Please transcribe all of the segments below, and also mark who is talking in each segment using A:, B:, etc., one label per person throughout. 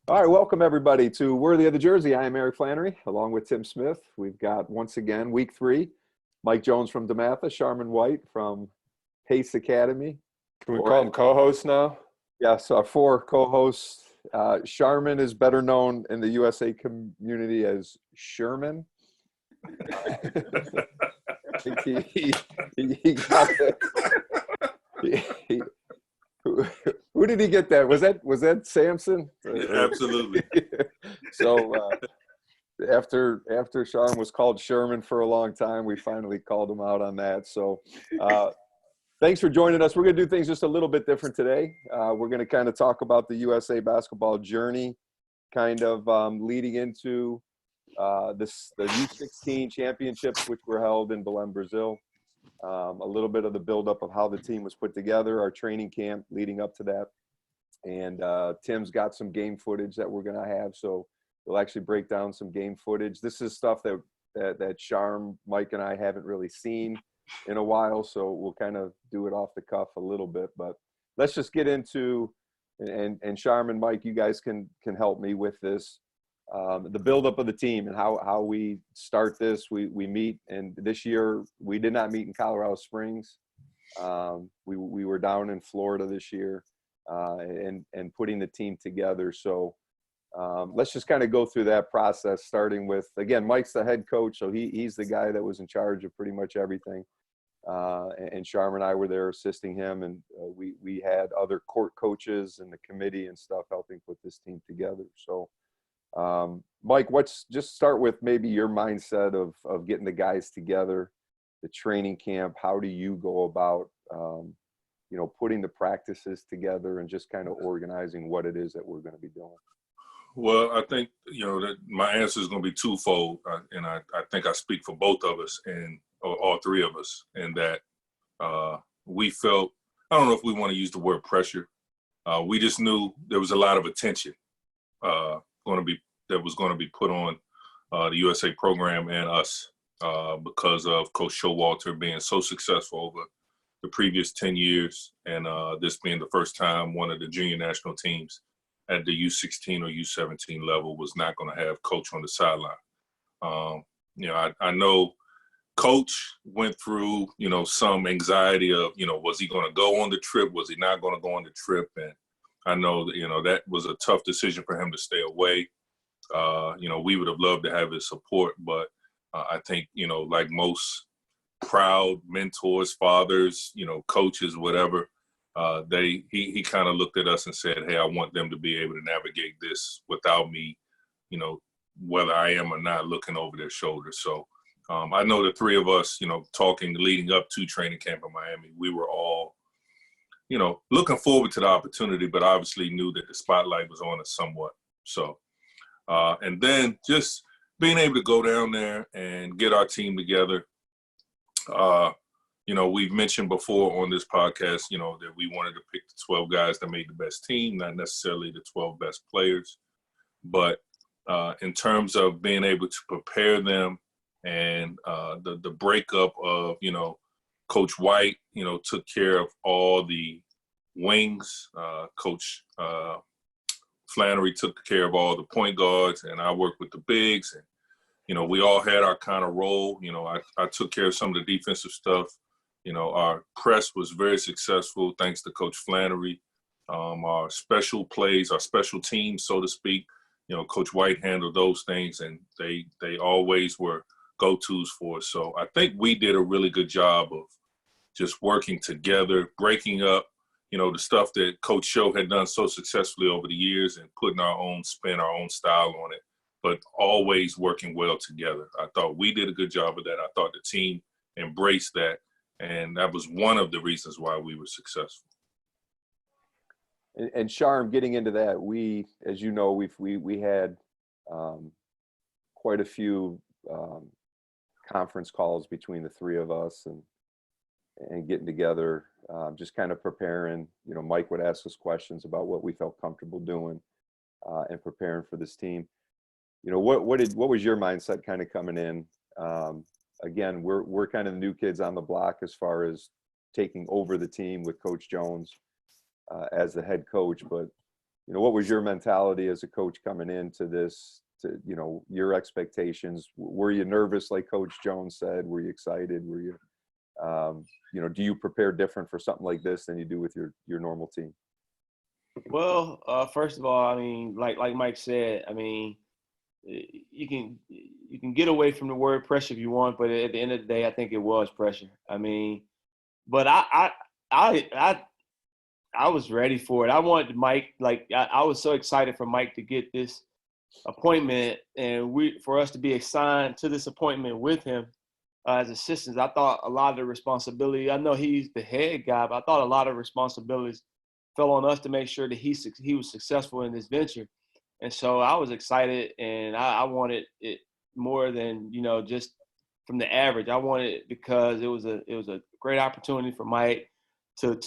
A: All right, welcome everybody to Worthy of the Jersey. I am Eric Flannery, along with Tim Smith. We've got, once again, week 3, Mike Jones from DeMatha, Sharman White from Pace Academy.
B: Can we call him co-host now?
A: Yes, our 4 co-hosts. Sharman is better known in the USA community as Sherman. He got the, who did he get that? Was that Samson?
C: Yeah, absolutely.
A: So after Sharman was called Sherman for a long time, we finally called him out on that. So thanks for joining us. We're going to do things just a little bit different today. We're going to kind of talk about the USA basketball journey, kind of leading into the U16 championships, which were held in Belem, Brazil. A little bit of the buildup of how the team was put together, our training camp leading up to that. And Tim's got some game footage that we're going to have. So we'll actually break down some game footage. This is stuff that Sharm, Mike, and I haven't really seen in a while. So we'll kind of do it off the cuff a little bit. But let's just get into, and Sharm and Mike, you guys can help me with this. The buildup of the team and how we start this. We meet, and this year we did not meet in Colorado Springs. We were down in Florida this year, and putting the team together. So let's just kind of go through that process, starting with, again, Mike's the head coach, so he's the guy that was in charge of pretty much everything. And Sharm and I were there assisting him, and we had other court coaches and the committee and stuff helping put this team together. So Mike, just start with maybe your mindset of getting the guys together, the training camp. How do you go about, putting the practices together and just kind of organizing what it is that we're going to be doing?
C: Well, I think, that my answer is going to be twofold. And I think I speak for both of us or all 3 of us, in that we felt, I don't know if we want to use the word pressure. We just knew there was a lot of attention that was going to be put on the USA program and us because of Coach Showalter being so successful over the previous 10 years, and this being the first time one of the junior national teams at the U16 or U17 level was not going to have Coach on the sideline. I know Coach went through, some anxiety of, was he going to go on the trip? Was he not going to go on the trip? And I know that, that was a tough decision for him to stay away. We would have loved to have his support, but I think, like most proud mentors, fathers, coaches, whatever, he kind of looked at us and said, hey, I want them to be able to navigate this without me, whether I am or not, looking over their shoulders. So I know the 3 of us, talking, leading up to training camp in Miami, we were all, looking forward to the opportunity, but obviously knew that the spotlight was on us somewhat. So, and then just being able to go down there and get our team together. We've mentioned before on this podcast, that we wanted to pick the 12 guys that made the best team, not necessarily the 12 best players. But in terms of being able to prepare them and the breakup of, Coach White, took care of all the wings. Coach Flannery took care of all the point guards, and I worked with the bigs. And, we all had our kind of role. I took care of some of the defensive stuff. Our press was very successful thanks to Coach Flannery. Our special plays, our special teams, so to speak, Coach White handled those things, and they always were go-tos for us. So I think we did a really good job of just working together, breaking up, the stuff that Coach Show had done so successfully over the years and putting our own spin, our own style on it, but always working well together. I thought we did a good job of that. I thought the team embraced that, and that was one of the reasons why we were successful.
A: And Sharm, getting into that, we, as you know, we had quite a few conference calls between the 3 of us and getting together, just kind of preparing. Mike would ask us questions about what we felt comfortable doing and preparing for this team. What was your mindset kind of coming in? Again, we're kind of the new kids on the block as far as taking over the team with Coach Jones as the head coach, but what was your mentality as a coach coming into this, to, your expectations? Were you nervous, like Coach Jones said? Were you excited? Were you, do you prepare different for something like this than you do with your normal team?
D: Well, first of all, I mean, like Mike said, I mean, you can get away from the word pressure if you want, but at the end of the day, I think it was pressure. I mean, but I was ready for it. I wanted Mike, I was so excited for Mike to get this appointment and for us to be assigned to this appointment with him as assistants. I thought a lot of the responsibility, I know he's the head guy, but I thought a lot of responsibilities fell on us to make sure that he was successful in this venture. And so I was excited, and I wanted it more than, just from the average. I wanted it because it was a great opportunity for Mike to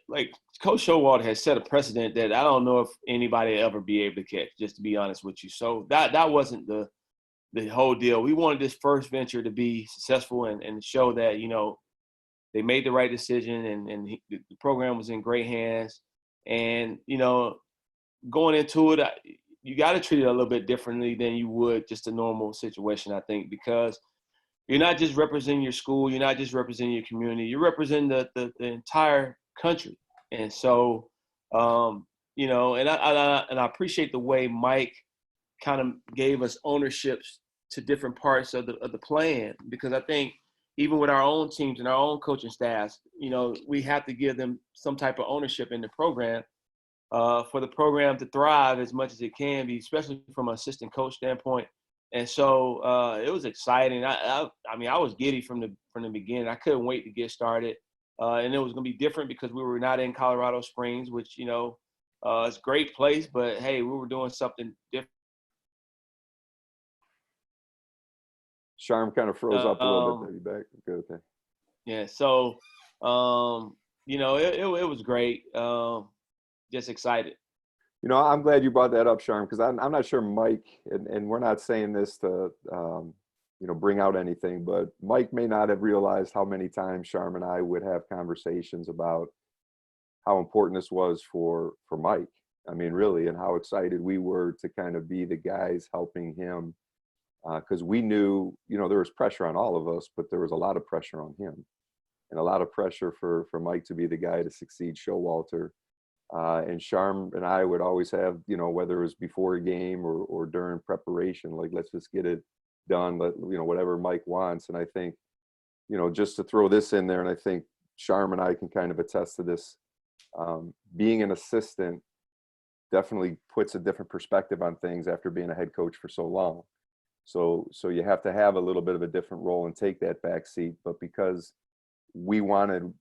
D: like Coach Showalter has set a precedent that I don't know if anybody ever be able to catch, just to be honest with you. So that wasn't the whole deal. We wanted this first venture to be successful and show that, they made the right decision, and the program was in great hands. And, going into it, you got to treat it a little bit differently than you would just a normal situation, I think, because you're not just representing your school, you're not just representing your community, you're representing the entire country. And so, and I appreciate the way Mike kind of gave us ownerships to different parts of the plan, because I think even with our own teams and our own coaching staffs, we have to give them some type of ownership in the program for the program to thrive as much as it can be, especially from an assistant coach standpoint. And so it was exciting. I mean, I was giddy from the beginning. I couldn't wait to get started. And it was going to be different because we were not in Colorado Springs, which, it's a great place, but hey, we were doing something different.
A: Sharm kind of froze up a little bit. There, you back? Good thing.
D: Yeah. So, it was great. Just excited.
A: I'm glad you brought that up, Sharm, because I'm not sure Mike, and we're not saying this to, bring out anything, but Mike may not have realized how many times Sharm and I would have conversations about how important this was for Mike. I mean, really, and how excited we were to kind of be the guys helping him, because we knew, there was pressure on all of us, but there was a lot of pressure on him, and a lot of pressure for Mike to be the guy to succeed Showalter. And Sharm and I would always have, whether it was before a game or during preparation, like, let's just get it done, whatever Mike wants. And I think, just to throw this in there, and I think Sharm and I can kind of attest to this, being an assistant definitely puts a different perspective on things after being a head coach for so long. So you have to have a little bit of a different role and take that back seat. But because we wanted,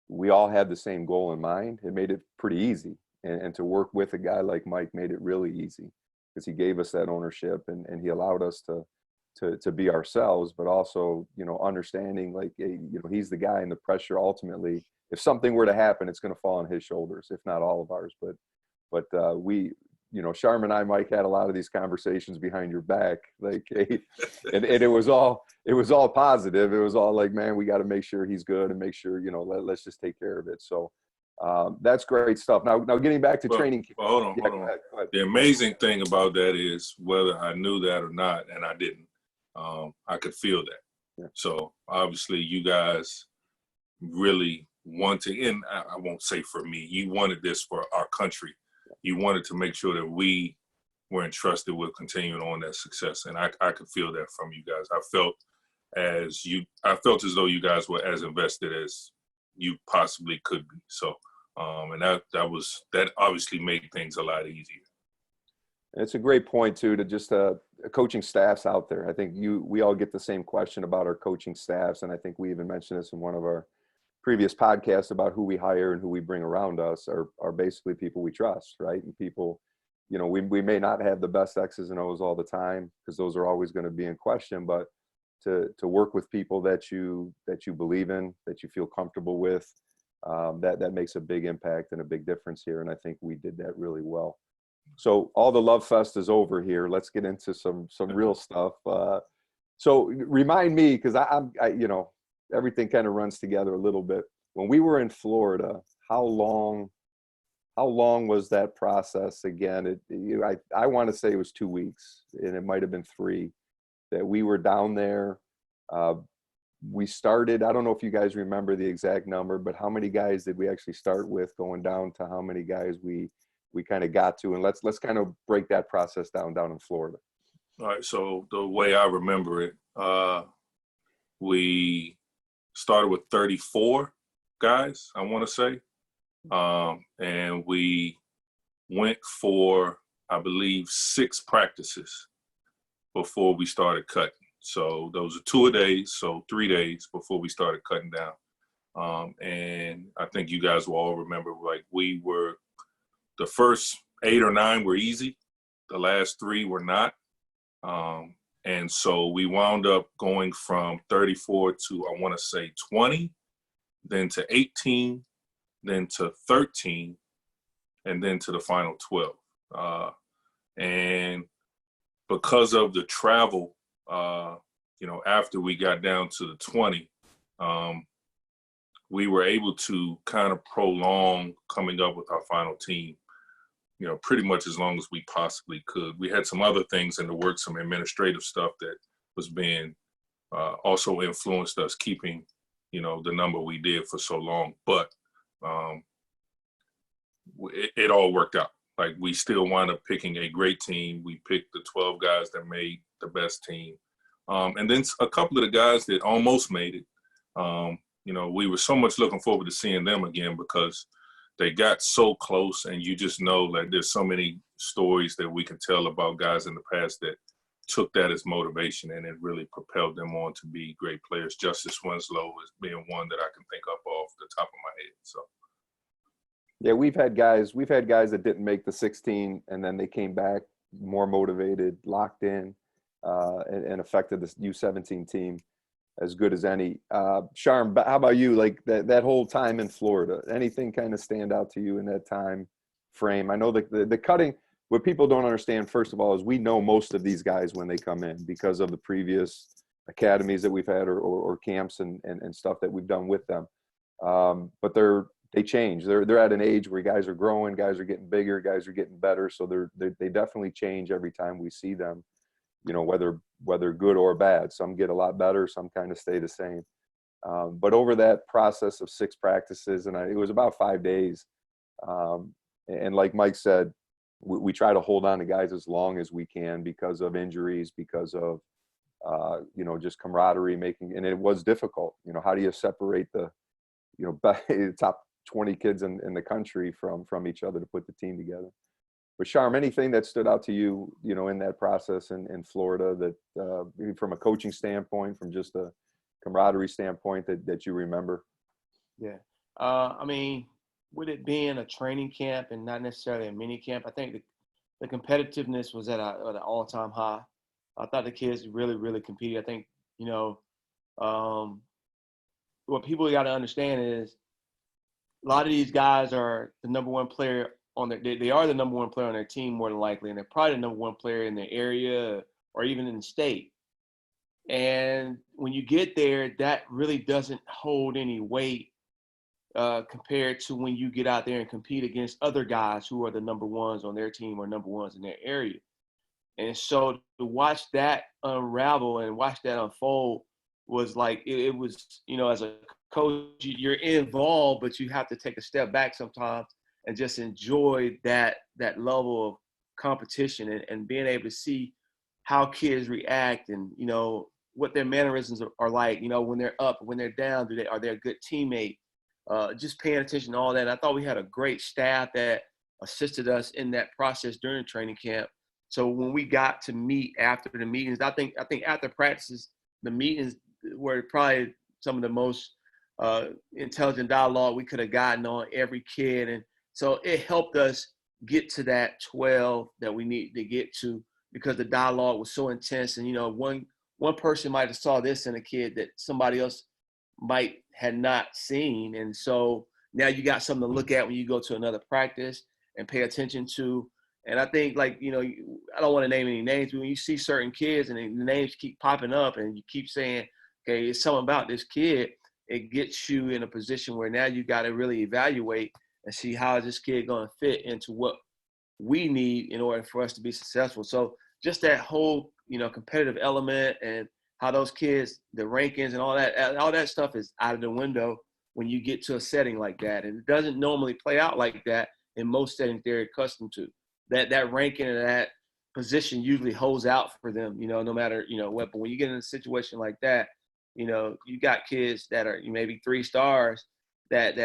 A: we all had the same goal in mind, it made it pretty easy. And to work with a guy like Mike made it really easy, because he gave us that ownership, and he allowed us to be ourselves, but also, understanding, like, he's the guy, and the pressure ultimately, if something were to happen, it's going to fall on his shoulders, if not all of ours. But we, Sharman and I, Mike, had a lot of these conversations behind your back, like, hey, and it was all positive. It was all like, man, we got to make sure he's good, and make sure, let's just take care of it. So that's great stuff. Now getting back to training.
C: Well, hold on.
A: Go ahead.
C: The amazing thing about that is, whether I knew that or not, and I didn't, I could feel that.
A: Yeah.
C: So obviously you guys really want to, and I won't say for me, you wanted this for our country. You wanted to make sure that we were entrusted with continuing on that success. And I could feel that from you guys. I felt as though you guys were as invested as you possibly could be. So, and that obviously made things a lot easier.
A: It's a great point too, to just coaching staffs out there. I think we all get the same question about our coaching staffs. And I think we even mentioned this in one of our previous podcasts about who we hire and who we bring around us are basically people we trust, right? And people, we may not have the best X's and O's all the time, because those are always going to be in question, but to work with people that you believe in, that you feel comfortable with, that makes a big impact and a big difference here. And I think we did that really well. So all the love fest is over here. Let's get into some real stuff. So remind me, because I everything kind of runs together a little bit. When we were in Florida, how long how long was that process again? I want to say it was 2 weeks, and it might have been 3 that we were down there. We started, I don't know if you guys remember the exact number, but how many guys did we actually start with going down to how many guys we kind of got to? And let's kind of break that process down in Florida.
C: All right, so the way I remember it, we started with 34 guys, I want to say. And we went for, I believe, 6 practices before we started cutting. So those are 2 a day, so 3 days before we started cutting down. And I think you guys will all remember, like, we were, the first 8 or 9 were easy. The last 3 were not. And so we wound up going from 34 to, I want to say, 20, then to 18, then to 13, and then to the final 12. And because of the travel, after we got down to the 20, we were able to kind of prolong coming up with our final team, pretty much as long as we possibly could. We had some other things in the works, some administrative stuff that was being also influenced us keeping, the number we did for so long. But it all worked out. Like, we still wound up picking a great team. We picked the 12 guys that made the best team. And then a couple of the guys that almost made it, we were so much looking forward to seeing them again because they got so close, and you just know that there's so many stories that we can tell about guys in the past that took that as motivation, and it really propelled them on to be great players. Justice Winslow is being one that I can think up off the top of my head. So.
A: Yeah, we've had guys that didn't make the 16, and then they came back more motivated, locked in, and affected the U17 team as good as any. Sharm, how about you? Like that whole time in Florida, anything kind of stand out to you in that time frame? I know the cutting, what people don't understand, first of all, is we know most of these guys when they come in because of the previous academies that we've had or camps and stuff that we've done with them. But they change. They're at an age where guys are growing, guys are getting bigger, guys are getting better. So they definitely change every time we see them, whether good or bad. Some get a lot better, some kind of stay the same. But over that process of 6 practices, and it was about 5 days. And like Mike said, we try to hold on to guys as long as we can because of injuries, because of, just camaraderie and it was difficult. How do you separate the top 20 kids in the country from each other to put the team together? But Sharm, anything that stood out to you, in that process in Florida that maybe from a coaching standpoint, from just a camaraderie standpoint that you remember?
D: Yeah. With it being a training camp and not necessarily a mini camp, I think the competitiveness was at an all-time high. I thought the kids really, really competed. I think, what people got to understand is a lot of these guys are the number one player they are the number one player on their team more than likely, and they're probably the number one player in their area or even in the state. And when you get there, that really doesn't hold any weight compared to when you get out there and compete against other guys who are the number ones on their team or number ones in their area. And so to watch that unravel and watch that unfold was like, it was, as a coach, you're involved, but you have to take a step back sometimes and just enjoy that level of competition and being able to see how kids react and, what their mannerisms are like, when they're up, when they're down, are they a good teammate? Just paying attention to all that. And I thought we had a great staff that assisted us in that process during training camp. So when we got to meet after the meetings, I think after practices, the meetings were probably some of the most intelligent dialogue we could have gotten on every kid. And so it helped us get to that 12 that we need to get to because the dialogue was so intense. And, one person might have saw this in a kid that somebody else might had not seen. And so now you got something to look at when you go to another practice and pay attention to. And I think, I don't want to name any names, but when you see certain kids and the names keep popping up and you keep saying, okay, it's something about this kid, it gets you in a position where now you got to really evaluate and see how is this kid going to fit into what we need in order for us to be successful. So just that whole, competitive element and how those kids, the rankings and all that stuff is out of the window when you get to a setting like that. And it doesn't normally play out like that in most settings they're accustomed to. That ranking and that position usually holds out for them, no matter, what. But when you get in a situation like that, you got kids that are maybe 3 stars that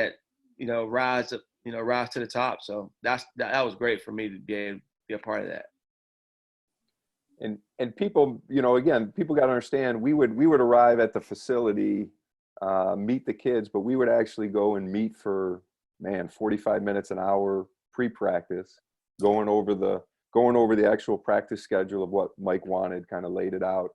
D: rise to the top. So that was great for me to be able to be a part of that.
A: And people, again, people got to understand, we would arrive at the facility, meet the kids, but we would actually go and meet for 45 minutes, an hour pre-practice, going over the actual practice schedule of what Mike wanted, kind of laid it out.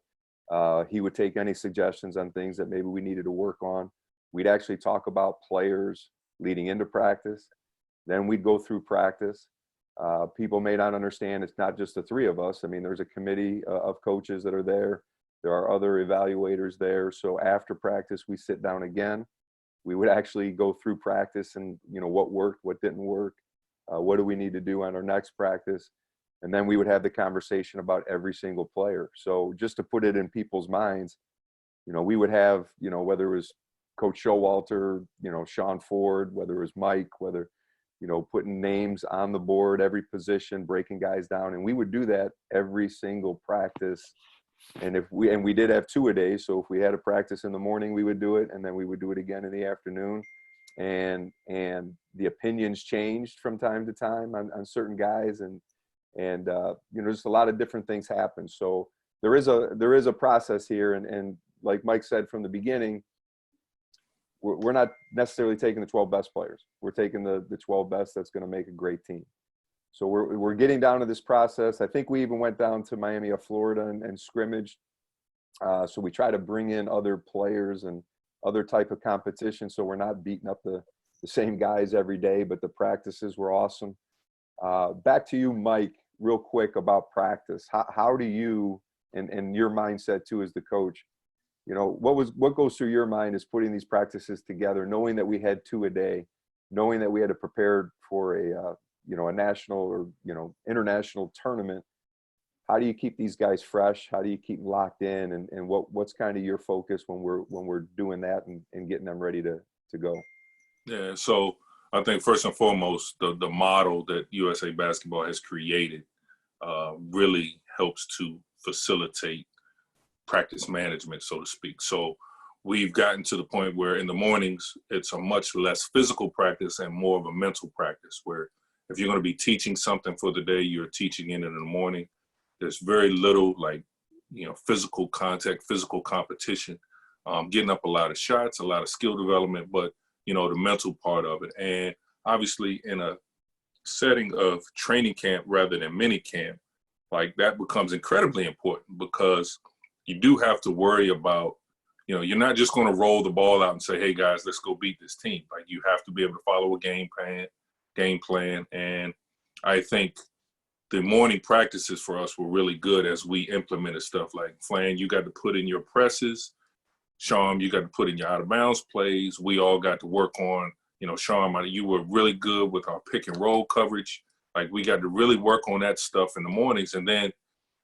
A: He would take any suggestions on things that maybe we needed to work on. We'd actually talk about players leading into practice. Then we'd go through practice. People may not understand it's not just the 3 of us. I mean, there's a committee of coaches that are there. There are other evaluators there. So after practice, we sit down again. We would actually go through practice and, what worked, what didn't work, what do we need to do on our next practice. And then we would have the conversation about every single player. So just to put it in people's minds, we would have, whether it was Coach Showalter, Sean Ford, whether it was Mike, whether, putting names on the board, every position, breaking guys down. And we would do that every single practice. And we did have 2 a day. So if we had a practice in the morning, we would do it. And then we would do it again in the afternoon. And the opinions changed from time to time on certain guys. And just a lot of different things happen. So there is a process here. And like Mike said from the beginning, we're not necessarily taking the 12 best players. We're taking the 12 best that's going to make a great team. So we're getting down to this process. I think we even went down to Miami of Florida and scrimmaged. So we try to bring in other players and other type of competition. So we're not beating up the same guys every day, but the practices were awesome. Back to you, Mike, real quick about practice. How do you, and your mindset too as the coach, what goes through your mind is putting these practices together, knowing that we had 2 a day, knowing that we had to prepare for a national or, international tournament. How do you keep these guys fresh? How do you keep them locked in? And what's kind of your focus when we're doing that and getting them ready to go?
C: Yeah. So I think first and foremost, the model that USA Basketball has created really helps to facilitate practice management, so to speak. So we've gotten to the point where in the mornings, it's a much less physical practice and more of a mental practice, where if you're going to be teaching something for the day, you're teaching it in the morning. There's very little physical contact, physical competition, getting up a lot of shots, a lot of skill development, but, the mental part of it. And obviously in a setting of training camp rather than mini camp, that becomes incredibly important, because you do have to worry about, you're not just going to roll the ball out and say, hey guys, let's go beat this team. You have to be able to follow a game plan. And I think the morning practices for us were really good as we implemented stuff like, Flan, you got to put in your presses. Sharman, you got to put in your out of bounds plays. We all got to work on, Sharman, you were really good with our pick and roll coverage. We got to really work on that stuff in the mornings. And then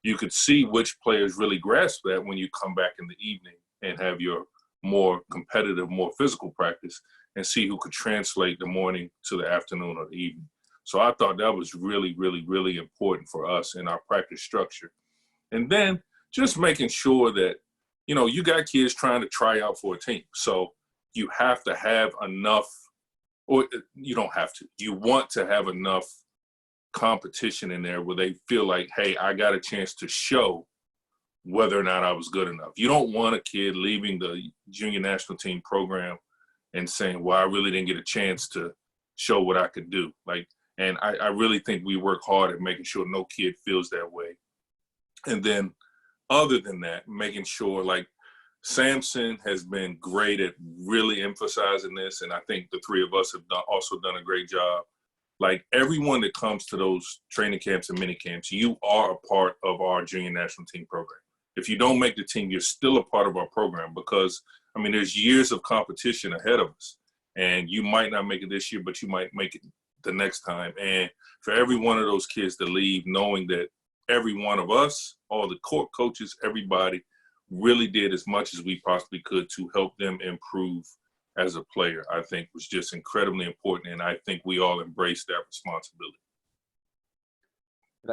C: you could see which players really grasp that when you come back in the evening and have your more competitive, more physical practice, and see who could translate the morning to the afternoon or the evening. So I thought that was really, really, really important for us in our practice structure. And then just making sure that, you got kids trying to try out for a team. So you have to have enough, or you don't have to, you want to have enough competition in there where they feel like, hey, I got a chance to show whether or not I was good enough. You don't want a kid leaving the junior national team program and saying, well, I really didn't get a chance to show what I could do. And I really think we work hard at making sure no kid feels that way. And then other than that, making sure Samson has been great at really emphasizing this. And I think the 3 of us have also done a great job. Everyone that comes to those training camps and mini camps, you are a part of our junior national team program. If you don't make the team, you're still a part of our program, because, there's years of competition ahead of us. And you might not make it this year, but you might make it the next time. And for every one of those kids to leave knowing that every one of us, all the court coaches, everybody really did as much as we possibly could to help them improve as a player, I think was just incredibly important. And I think we all embraced that responsibility.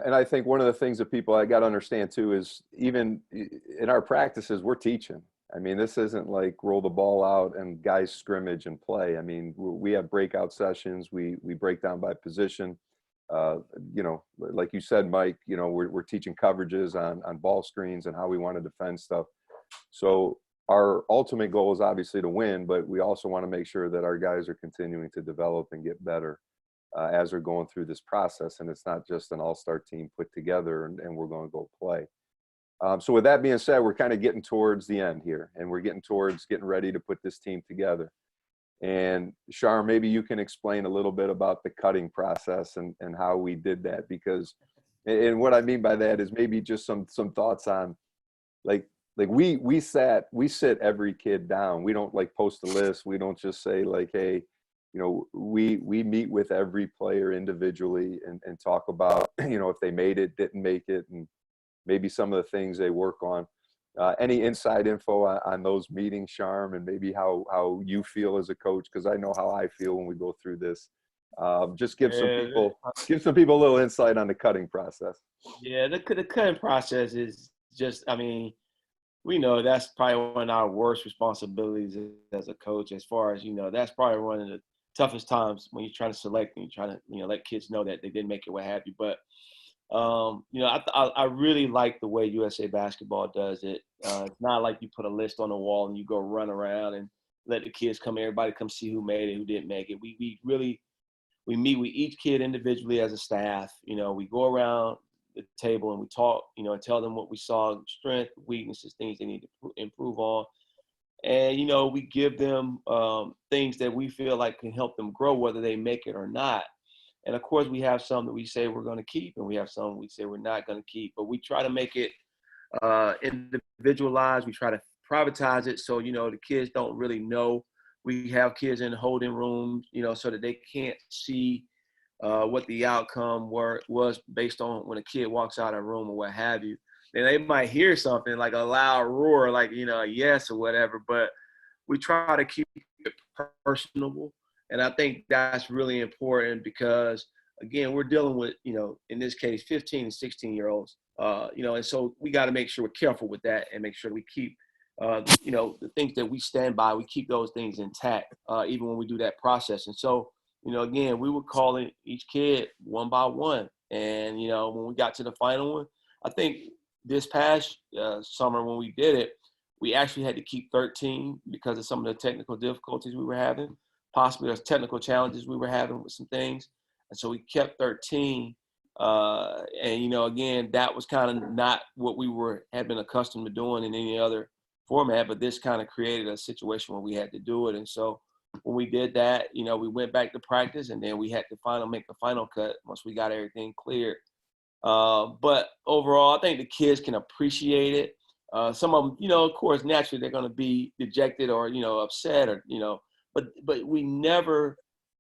A: And I think one of the things that people I got to understand too is even in our practices, we're teaching. I mean, this isn't like roll the ball out and guys scrimmage and play. I mean, we have breakout sessions. We break down by position. You know, like you said, Mike, you know, we're teaching coverages on ball screens and how we want to defend stuff. So our ultimate goal is obviously to win, but we also want to make sure that our guys are continuing to develop and get better as they're going through this process. And it's not just an all-star team put together and we're going to go play. So with that being said, we're kind of getting towards the end here, and we're getting towards getting ready to put this team together. And Sharman, maybe you can explain a little bit about the cutting process and how we did that, because, and what I mean by that is maybe just some thoughts on like we sit every kid down. We don't like post a list. We don't just say like, hey, you know, we meet with every player individually and talk about, you know, if they made it, didn't make it, and maybe some of the things they work on. Any inside info on those meetings, Sharm, and maybe how you feel as a coach? Because I know how I feel when we go through this. Just give some people a little insight on the cutting process.
D: Yeah, the cutting process is just, I mean, we know that's probably one of our worst responsibilities as a coach. As far as, you know, that's probably one of the toughest times when you're trying to select and you're trying to, you know, let kids know that they didn't make it, what have you. But you know, I really like the way USA Basketball does it. It's not like you put a list on the wall and you go run around and let the kids come, everybody come see who made it, who didn't make it. We meet with each kid individually as a staff. You know, we go around the table and we talk, you know, and tell them what we saw, strength, weaknesses, things they need to improve on. And, you know, we give them things that we feel like can help them grow, whether they make it or not. And of course, we have some that we say we're going to keep, and we have some we say we're not going to keep. But we try to make it individualized. We try to privatize it so, you know, the kids don't really know. We have kids in holding rooms, you know, so that they can't see what the outcome was based on when a kid walks out of a room or what have you. And they might hear something like a loud roar, like, you know, a yes or whatever. But we try to keep it personable. And I think that's really important because, again, we're dealing with, you know, in this case, 15 and 16-year-olds, you know, and so we got to make sure we're careful with that and make sure we keep, you know, the things that we stand by, we keep those things intact, even when we do that process. And so, you know, again, we were calling each kid one by one. And, you know, when we got to the final one, I think this past summer when we did it, we actually had to keep 13 because of some of the technical difficulties we were having. Possibly there's technical challenges we were having with some things. And so we kept 13. And, you know, again, that was kind of not what we had been accustomed to doing in any other format, but this kind of created a situation where we had to do it. And so when we did that, you know, we went back to practice and then we had to make the final cut once we got everything cleared. But overall, I think the kids can appreciate it. Some of them, you know, of course, naturally they're going to be dejected or, you know, upset or, you know, but we never,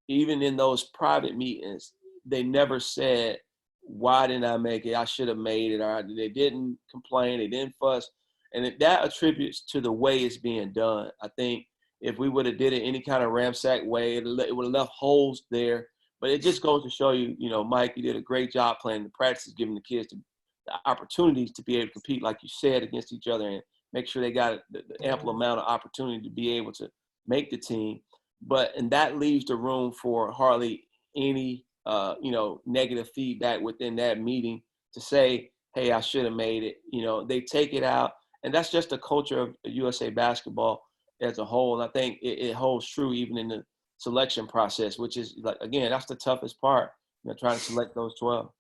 D: even in those private meetings, they never said, why didn't I make it? I should have made it. Or they didn't complain. They didn't fuss. And that attributes to the way it's being done. I think if we would have did it any kind of ramsack way, it would have left holes there. But it just goes to show you, you know, Mike, you did a great job playing the practices, giving the kids the opportunities to be able to compete, like you said, against each other and make sure they got the ample amount of opportunity to be able to make the team. And that leaves the room for hardly any, you know, negative feedback within that meeting to say, hey, I should have made it. You know, they take it out. And that's just the culture of USA Basketball as a whole. And I think it holds true even in the selection process, which is, like, again, that's the toughest part, you know, trying to select those 12.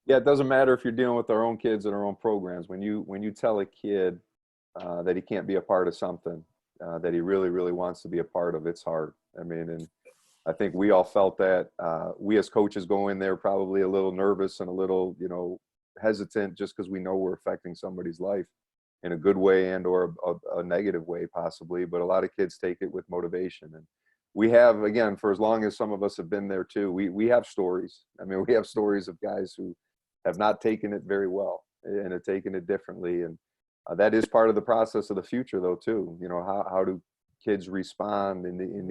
A: Yeah, it doesn't matter if you're dealing with our own kids in our own programs. When you tell a kid that he can't be a part of something that he really, really wants to be a part of, it's hard. I mean, and I think we all felt that. We as coaches go in there probably a little nervous and a little, you know, hesitant just because we know we're affecting somebody's life. in a good way and or a negative way possibly, but a lot of kids take it with motivation. And we have, again, for as long as some of us have been there too, we have stories. I mean, we have stories of guys who have not taken it very well and have taken it differently. And that is part of the process of the future though too. You know, how do kids respond in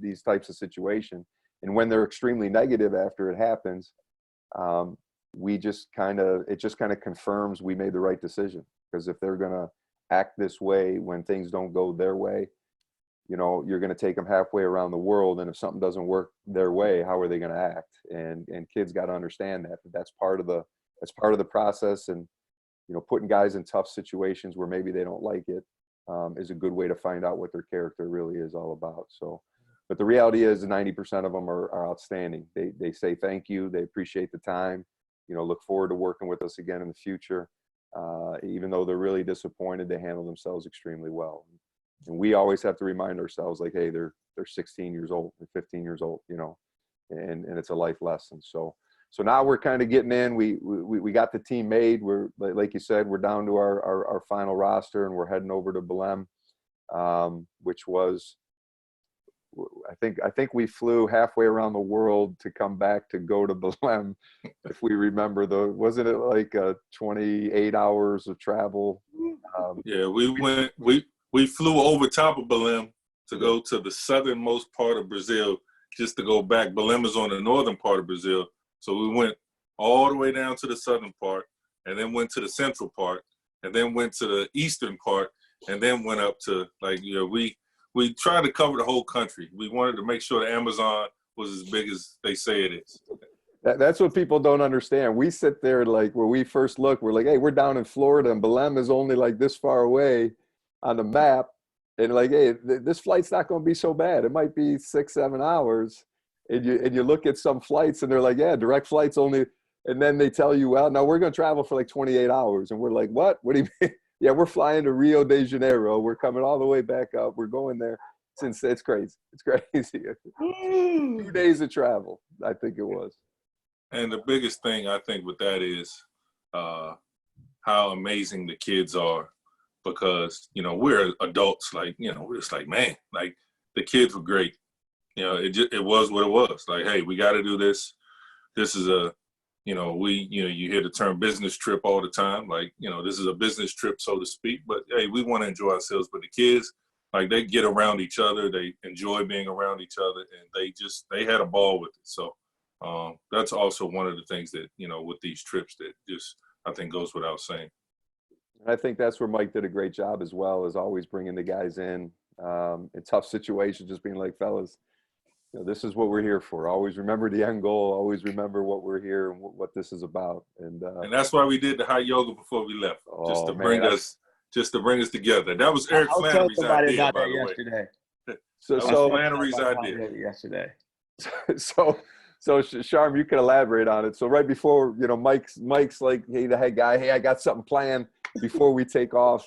A: these types of situations? And when they're extremely negative after it happens, it just kind of confirms we made the right decision. Because if they're going to act this way when things don't go their way, you know, you're going to take them halfway around the world. And if something doesn't work their way, how are they going to act? And kids got to understand that that's part of the process. And, you know, putting guys in tough situations where maybe they don't like it is a good way to find out what their character really is all about. So, but the reality is 90% of them are outstanding. They say thank you. They appreciate the time, you know, look forward to working with us again in the future. Even though they're really disappointed, they handle themselves extremely well. And we always have to remind ourselves, like, hey, they're 16 years old, they're 15 years old, you know, and it's a life lesson. So now we're kind of getting in. We got the team made. We're, like you said, we're down to our final roster, and we're heading over to Belem, which was, I think we flew halfway around the world to come back to go to Belem. If we remember, wasn't it like 28 hours of travel?
C: Yeah, we flew over top of Belem to go to the southernmost part of Brazil just to go back. Belem is on the northern part of Brazil. So we went all the way down to the southern part, and then went to the central part, and then went to the eastern part, and then went up to, like, you know, we tried to cover the whole country. We wanted to make sure the Amazon was as big as they say it is.
A: That's what people don't understand. We sit there, like, when we first look, we're like, hey, we're down in Florida, and Belem is only like this far away on the map. And like, hey, this flight's not going to be so bad. It might be 6-7 hours. And you look at some flights, and they're like, yeah, direct flights only. And then they tell you, well, no, we're going to travel for like 28 hours. And we're like, what? What do you mean? Yeah, we're flying to Rio de Janeiro. We're coming all the way back up. We're going there. It's crazy. It's crazy. 2 days of travel, I think it was.
C: And the biggest thing I think with that is how amazing the kids are, because, you know, we're adults. Like, you know, we're just like, man, like, the kids were great. You know, it was what it was. Like, hey, we got to do this. This is you know, you hear the term business trip all the time. Like, you know, this is a business trip, so to speak. But, hey, we want to enjoy ourselves. But the kids, like, they get around each other. They enjoy being around each other. And they had a ball with it. So that's also one of the things that, you know, with these trips that just, I think, goes without saying.
A: I think that's where Mike did a great job as well, is always bringing the guys in tough situations, just being like, fellas, you know, this is what we're here for. Always remember the end goal. Always remember what we're here and what this is about. And
C: that's why we did the hot yoga before we left, just to bring us together. That was Eric Flannery's idea, by the
D: yesterday.
C: way. That was Flannery's idea.
D: Yesterday.
A: So Sharman, you can elaborate on it. So right before, you know, Mike's like, hey, the head guy, hey, I got something planned before we take off.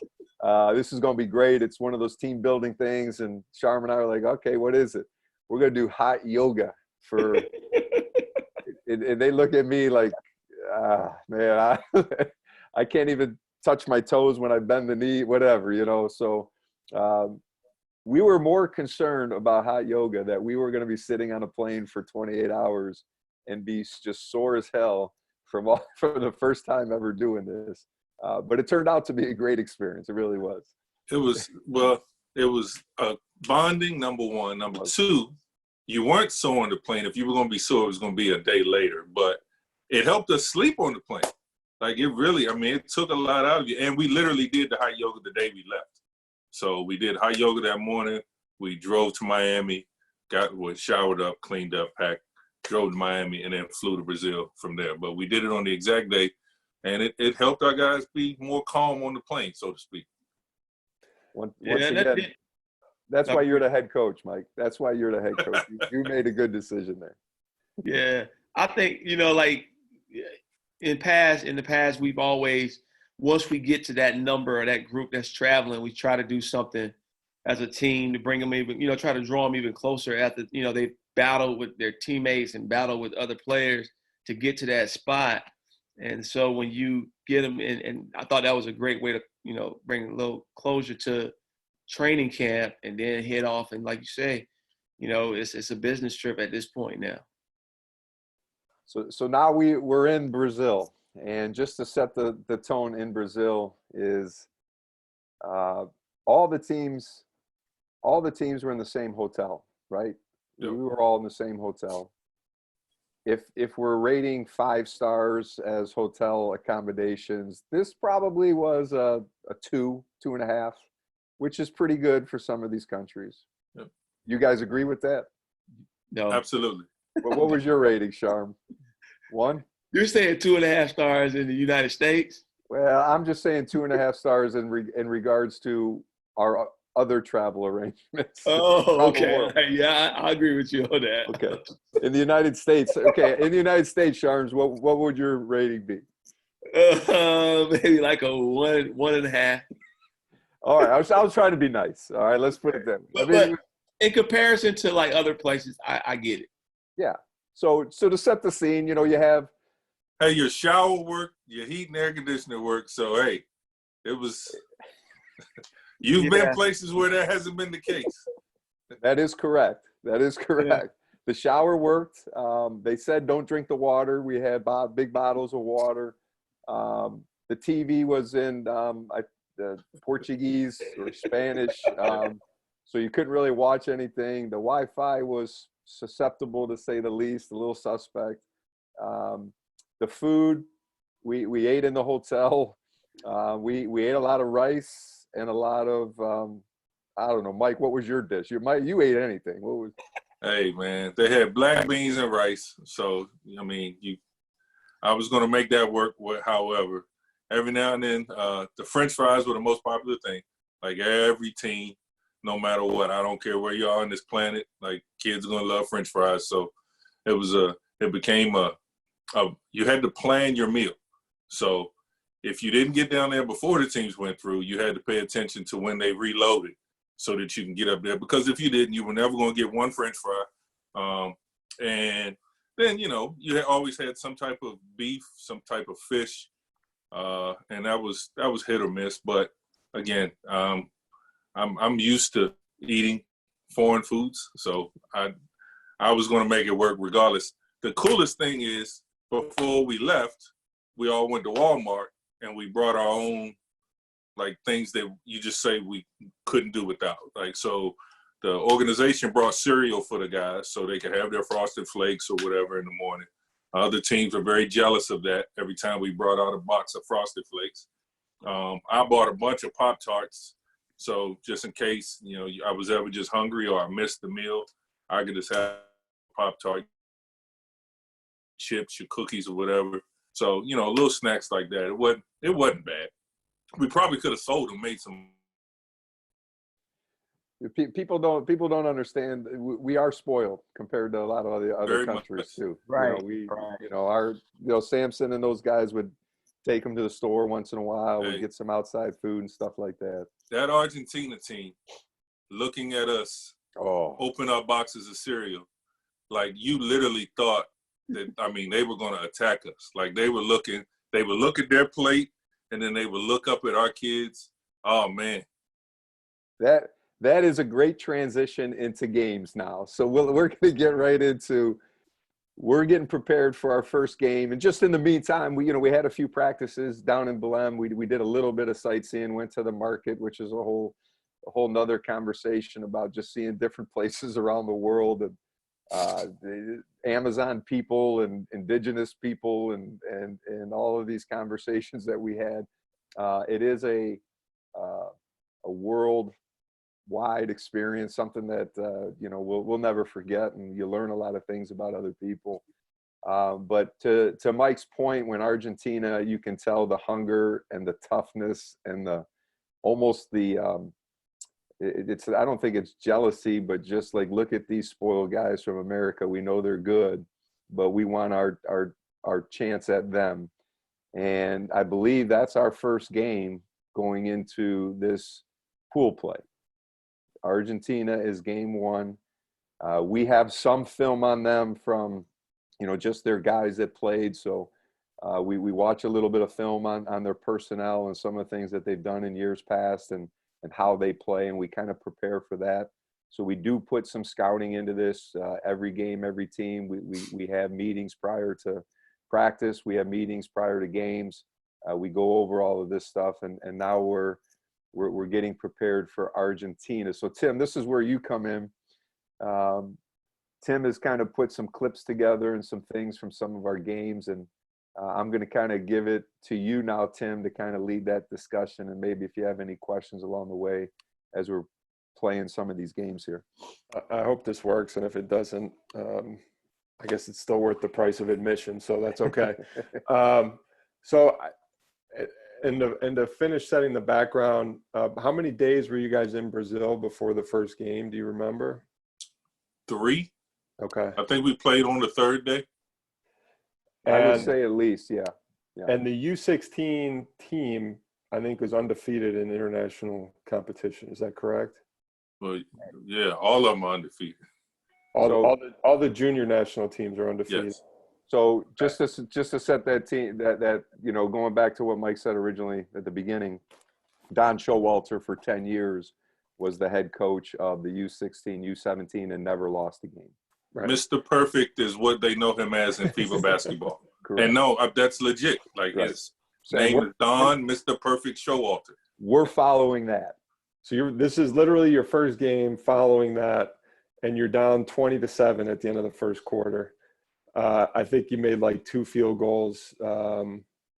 A: This is going to be great. It's one of those team building things. And Sharman and I are like, okay, what is it? We're going to do hot yoga for, and they look at me like, man, I can't even touch my toes when I bend the knee, whatever, you know? So we were more concerned about hot yoga, that we were going to be sitting on a plane for 28 hours and be just sore as hell from the first time ever doing this. But it turned out to be a great experience. It really was.
C: It was bonding, number one. Number two, you weren't sore on the plane. If you were going to be sore, it was going to be a day later. But it helped us sleep on the plane. Like, it really, I mean, it took a lot out of you. And we literally did the hot yoga the day we left. So we did hot yoga that morning. We drove to Miami, showered up, cleaned up, packed, drove to Miami, and then flew to Brazil from there. But we did it on the exact day, and it helped our guys be more calm on the plane, so to speak.
A: Once again, that's why you're the head coach, Mike. That's why you're the head coach. You made a good decision there.
D: Yeah, I think, you know, like in the past, we've always, once we get to that number or that group that's traveling, we try to do something as a team to bring them even, you know, try to draw them even closer after, you know, they battle with their teammates and battle with other players to get to that spot. And so when you get them in, and I thought that was a great way to, bring a little closure to training camp and then head off. And like you say, it's a business trip at this point now.
A: So now we're in Brazil, and just to set the tone in Brazil is all the teams were in the same hotel, right?
C: Yep.
A: We were all in the same hotel. If we're rating 5 stars as hotel accommodations, this probably was a 2.5, which is pretty good for some of these countries.
C: Yep.
A: You guys agree with that?
D: No,
C: Absolutely.
A: What was your rating, Sharm? 1?
D: You're saying 2.5 stars in the United States?
A: Well, I'm just saying 2.5 stars in regards to our other travel arrangements.
D: Oh,
A: around the
D: okay.
A: world.
D: Yeah, I agree with you on that.
A: Okay. In the United States, Sharms, what would your rating be?
D: Maybe like a 1.5.
A: All right, I was trying to be nice. All right, let's put it that way.
D: But in comparison to like other places, I get it.
A: Yeah. So to set the scene, you have.
C: Hey, your shower worked, your heat and air conditioner worked. So hey, it was. You've been places where that hasn't been the case.
A: That is correct. Yeah. The shower worked. They said don't drink the water. We had big bottles of water. The TV was in the Portuguese or Spanish, so you couldn't really watch anything. The Wi-Fi was susceptible, to say the least, a little suspect. The food, we ate in the hotel. We ate a lot of rice and a lot of I don't know, Mike. What was your dish? You ate anything? What was?
C: Hey man, they had black beans and rice. So I mean, I was going to make that work. However, every now and then, the French fries were the most popular thing. Like every team, no matter what, I don't care where you are on this planet, like kids are going to love French fries. So it became you had to plan your meal. So if you didn't get down there before the teams went through, you had to pay attention to when they reloaded so that you can get up there. Because if you didn't, you were never going to get one French fry. And then, you had always had some type of beef, some type of fish. And that was hit or miss. But again, I'm used to eating foreign foods. So I was going to make it work regardless. The coolest thing is, before we left, we all went to Walmart and we brought our own, like, things that you just say we couldn't do without. Like, so the organization brought cereal for the guys so they could have their Frosted Flakes or whatever in the morning. Other teams were very jealous of that every time we brought out a box of Frosted Flakes. I bought a bunch of Pop-Tarts. So just in case, I was ever just hungry or I missed the meal, I could just have Pop-Tart, chips, your cookies or whatever. So, little snacks like that. It wasn't bad. We probably could have sold them, made some.
A: People don't understand. We are spoiled compared to a lot of the other
C: Very
A: countries
C: much.
A: too.
D: Right.
A: Samson and those guys would take them to the store once in a while.
C: Hey.
A: We'd get some outside food and stuff like that.
C: That Argentina team looking at us open up boxes of cereal, like you literally thought that, they were going to attack us. Like they would look at their plate and then they would look up at our kids. Oh man.
A: That is a great transition into games now. So we're going to get right into, we're getting prepared for our first game. And just in the meantime, we had a few practices down in Belem. We did a little bit of sightseeing, went to the market, which is a whole nother conversation about just seeing different places around the world, and the Amazon people and indigenous people and all of these conversations that we had. It is a worldwide experience, something that we'll never forget, and you learn a lot of things about other people. But to Mike's point, when Argentina, you can tell the hunger and the toughness and I don't think it's jealousy, but just like, look at these spoiled guys from America. We know they're good, but we want our chance at them. And I believe that's our first game going into this pool play. Argentina is game 1. We have some film on them from, just their guys that played. So We watch a little bit of film on their personnel and some of the things that they've done in years past and how they play, and we kind of prepare for that. So we do put some scouting into this. Every game, every team, we have meetings prior to practice. We have meetings prior to games. We go over all of this stuff, and now we're getting prepared for Argentina. So Tim, this is where you come in. Tim has kind of put some clips together and some things from some of our games, and I'm going to kind of give it to you now, Tim, to kind of lead that discussion, and maybe if you have any questions along the way as we're playing some of these games here.
B: I hope this works, and if it doesn't, I guess it's still worth the price of admission, so that's okay. So to finish setting the background, how many days were you guys in Brazil before the first game? Do you remember?
C: 3.
B: Okay.
C: I think we played on the 3rd day.
A: I would say at least, yeah.
B: And the U16 team, I think, was undefeated in international competition. Is that correct?
C: Well, yeah, all of them are undefeated.
B: All the junior national teams are undefeated.
C: Yes.
A: So just to set that team, that going back to what Mike said originally at the beginning, Don Showalter for 10 years was the head coach of the U16, U17, and never lost a game.
B: Right.
C: Mr. Perfect is what they know him as in FIBA basketball.
A: Correct.
C: And no, that's legit. Like his name is Don Mr. Perfect Showalter.
A: We're following that.
B: So this is literally your first game following that, and you're down 20-7 at the end of the first quarter. I think you made like 2 field goals,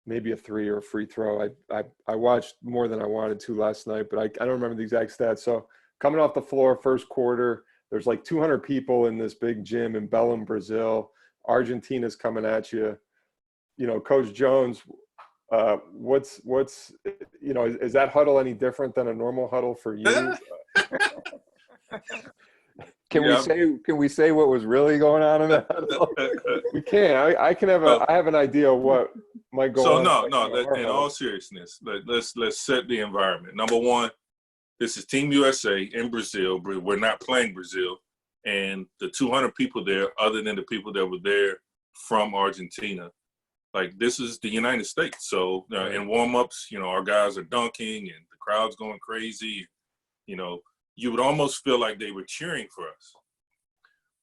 B: maybe a 3 or a free throw. I watched more than I wanted to last night, but I don't remember the exact stats. So coming off the floor, first quarter, there's like 200 people in this big gym in Belem, Brazil. Argentina's coming at you. Coach Jones, what's is that huddle any different than a normal huddle for you?
A: Can we say what was really going on in that huddle?
B: We can. I can have I have an idea of what might go on.
C: So in all seriousness, let's set the environment. Number one, this is Team USA in Brazil. We're not playing Brazil, and the 200 people there, other than the people that were there from Argentina, like this is the United States. So in warm-ups, our guys are dunking and the crowd's going crazy. You would almost feel like they were cheering for us.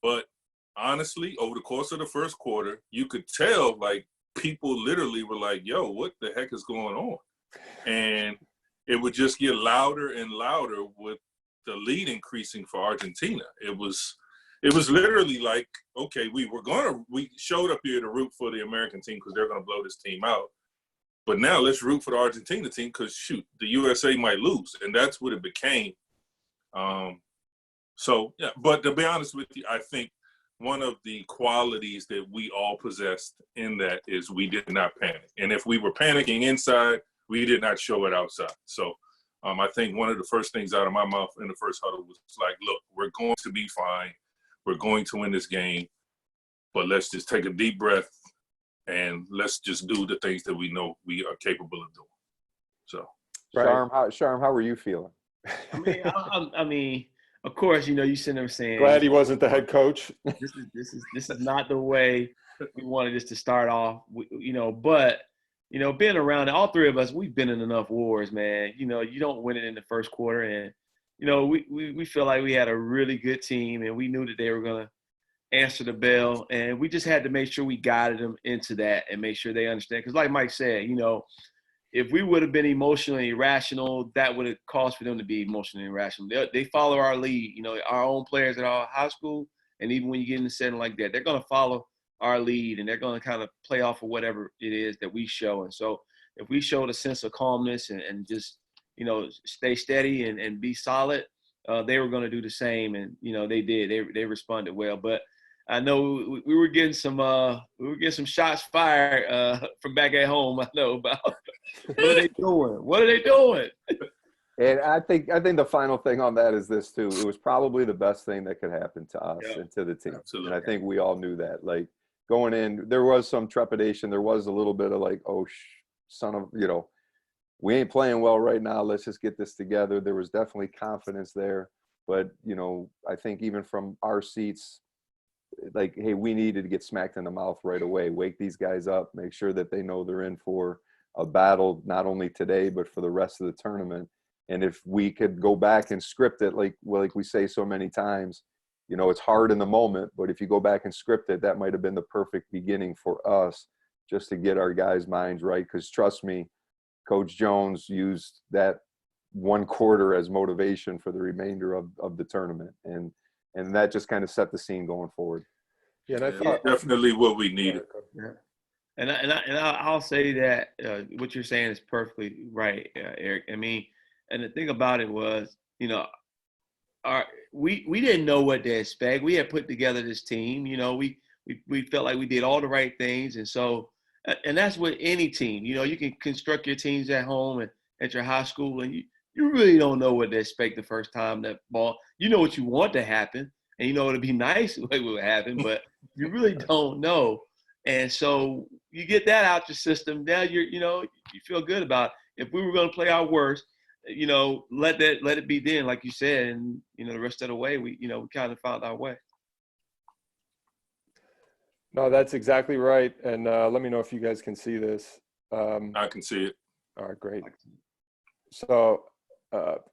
C: But honestly, over the course of the first quarter, you could tell like people literally were like, yo, what the heck is going on? And it would just get louder and louder with the lead increasing for Argentina. It was literally like, okay, we showed up here to root for the American team because they're going to blow this team out. But now let's root for the Argentina team because, shoot, the USA might lose. And that's what it became. But to be honest with you, I think one of the qualities that we all possessed in that is we did not panic. And if we were panicking inside, we did not show it outside. So I think one of the first things out of my mouth in the first huddle was like, look, we're going to be fine. We're going to win this game, but let's just take a deep breath and let's just do the things that we know we are capable of doing. So,
A: right. Sharm, how were you feeling?
D: I mean, of course, you sitting there saying,
B: glad he wasn't the head coach.
D: This is not the way we wanted this to start off. But being around it, all 3 of us, we've been in enough wars, man. You don't win it in the first quarter, and we feel like we had a really good team, and we knew that they were gonna answer the bell, and we just had to make sure we guided them into that and make sure they understand. Because, like Mike said, if we would have been emotionally irrational, that would have caused for them to be emotionally irrational. They follow our lead. Our own players at our high school, and even when you get in a setting like that, they're going to follow our lead, and they're going to kind of play off of whatever it is that we show. And so if we showed a sense of calmness and just, stay steady and be solid, they were going to do the same. And, they did. They responded well. But I know we were getting some shots fired from back at home. I know about what are they doing? What are they doing?
A: And I think the final thing on that is this too. It was probably the best thing that could happen to us and to the team.
C: Absolutely.
A: And I think we all knew that. Like going in, there was some trepidation. There was a little bit of like, oh, son of, we ain't playing well right now. Let's just get this together. There was definitely confidence there. But, I think even from our seats, like, hey, we needed to get smacked in the mouth right away. Wake these guys up. Make sure that they know they're in for a battle, not only today, but for the rest of the tournament. And if we could go back and script it, like we say so many times, you know, it's hard in the moment, but if you go back and script it, that might have been the perfect beginning for us just to get our guys' minds right. Because trust me, Coach Jones used that one quarter as motivation for the remainder of the tournament. And that just kind of set the scene going forward.
B: Yeah, and I thought
C: definitely what we needed.
D: Yeah. And I'll say that what you're saying is perfectly right, Eric. I mean, and the thing about it was, you know, we didn't know what to expect. We had put together this team. You know, we felt like we did all the right things, and so, and that's with any team. You know, you can construct your teams at home and at your high school, and you really don't know what to expect the first time that ball. You know what you want to happen, and you know it'd be nice what would happen, but you really don't know. And so you get that out your system. Now you feel good about it. If we were going to play our worst, you know, let it be then, like you said, and you know the rest of the way we kind of found our way.
B: no, that's exactly right. And let me know if you guys can see this.
C: I can see it.
B: All right, great. So,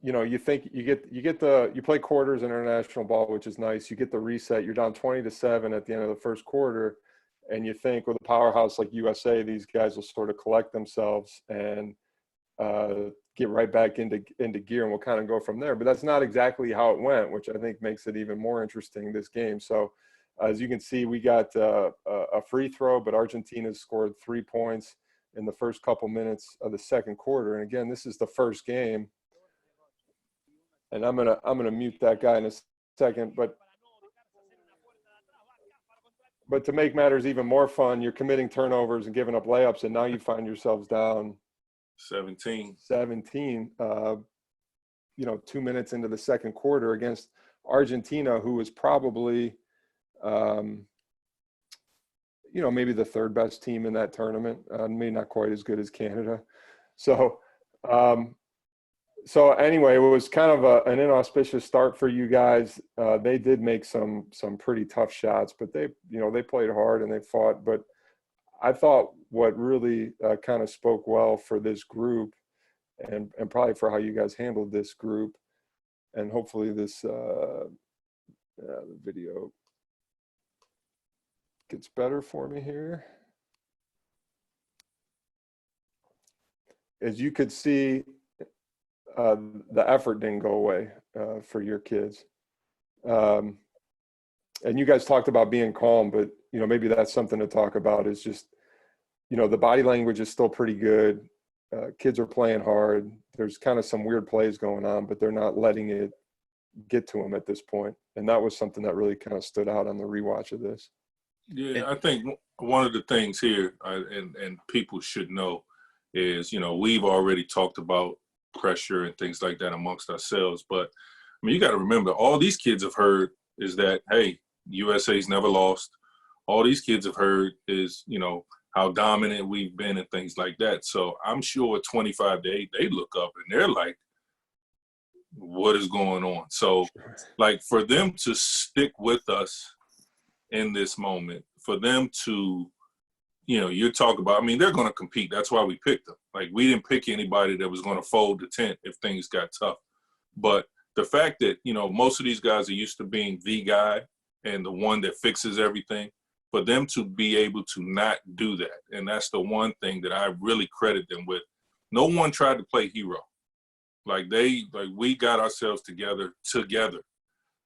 B: you know, you think you play quarters in international ball, which is nice. You get the reset. You're down 20-7 at the end of the first quarter, and you think with a powerhouse like USA, these guys will sort of collect themselves and get right back into gear, and we'll kind of go from there. But that's not exactly how it went, which I think makes it even more interesting this game. So, as you can see, we got a free throw, but Argentina scored 3 points in the first couple minutes of the second quarter. And again, this is the first game. And I'm gonna mute that guy in a second, but to make matters even more fun, you're committing turnovers and giving up layups, and now you find yourselves down
C: 17.
B: 2 minutes into the second quarter against Argentina, who was probably, maybe the third best team in that tournament, maybe not quite as good as Canada. So anyway, it was kind of an inauspicious start for you guys. They did make some pretty tough shots, but they played hard and they fought. But I thought what really kind of spoke well for this group and probably for how you guys handled this group, and hopefully this the video gets better for me here. As you could see, the effort didn't go away for your kids. And you guys talked about being calm, but, maybe that's something to talk about is just, the body language is still pretty good. Kids are playing hard. There's kind of some weird plays going on, but they're not letting it get to them at this point. And that was something that really kind of stood out on the rewatch of this.
C: Yeah, I think one of the things here, and people should know, is, we've already talked about pressure and things like that amongst ourselves. But, I mean, you got to remember, all these kids have heard is that, hey, USA's never lost. All these kids have heard is, how dominant we've been and things like that. So I'm sure 25-8, they look up and they're like, what is going on? So, like, for them to stick with us in this moment, for them to, you're talking about, I mean, they're going to compete. That's why we picked them. Like, we didn't pick anybody that was going to fold the tent if things got tough. But the fact that, most of these guys are used to being the guy and the one that fixes everything, for them to be able to not do that. And that's the one thing that I really credit them with. No one tried to play hero. We got ourselves together.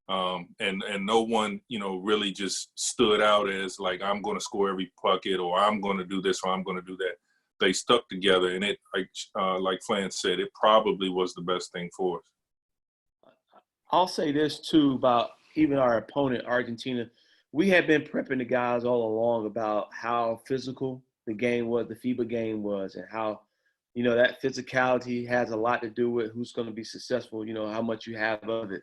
C: And no one, really just stood out as like, I'm going to score every bucket, or I'm going to do this, or I'm going to do that. They stuck together, and it, like Flan said, it probably was the best thing for us.
D: I'll say this too about even our opponent, Argentina. We had been prepping the guys all along about how physical the game was, the FIBA game was, and how, that physicality has a lot to do with who's going to be successful, how much you have of it.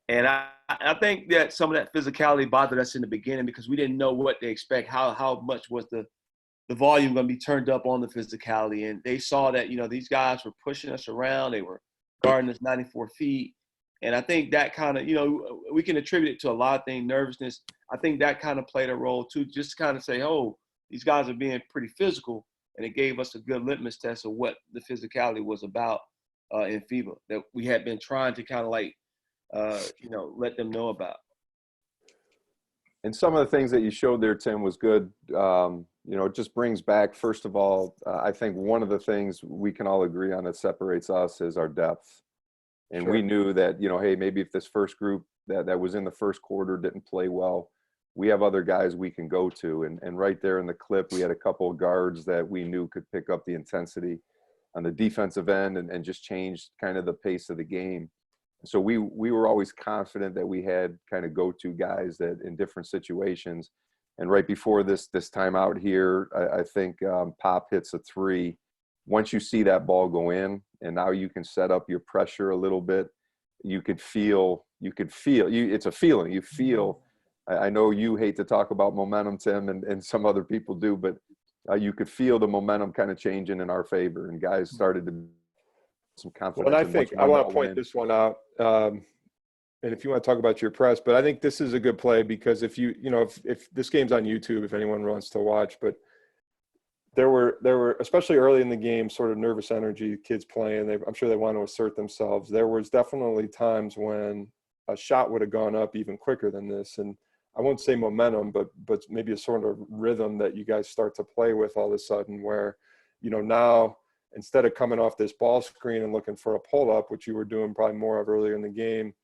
D: And I think that some of that physicality bothered us in the beginning because we didn't know what to expect, how much was the volume going to be turned up on the physicality. And they saw that, these guys were pushing us around. They were guarding us 94 feet. And I think that kind of, we can attribute it to a lot of things, nervousness. I think that kind of played a role too, just to kind of say, oh, these guys are being pretty physical. And it gave us a good litmus test of what the physicality was about in FIBA that we had been trying to kind of let them know about.
A: And some of the things that you showed there, Tim, was good. It just brings back, first of all, I think one of the things we can all agree on that separates us is our depth. And we knew that, hey, maybe if this first group that was in the first quarter didn't play well, we have other guys we can go to. And right there in the clip, we had a couple of guards that we knew could pick up the intensity on the defensive end and just change kind of the pace of the game. So we were always confident that we had kind of go-to guys that in different situations. And right before this time out here, I think Pop hits a three. Once you see that ball go in, and now you can set up your pressure a little bit, it's a feeling. You feel, I know you hate to talk about momentum, Tim, and some other people do, but you could feel the momentum kind of changing in our favor, and guys started to some confidence.
B: Well, and I think I want to point this one out. And if you want to talk about your press, but I think this is a good play because if this game's on YouTube, if anyone wants to watch, but there were, especially early in the game, sort of nervous energy, kids playing. I'm sure they want to assert themselves. There was definitely times when a shot would have gone up even quicker than this. And I won't say momentum, but maybe a sort of rhythm that you guys start to play with all of a sudden where, now instead of coming off this ball screen and looking for a pull-up, which you were doing probably more of earlier in the game,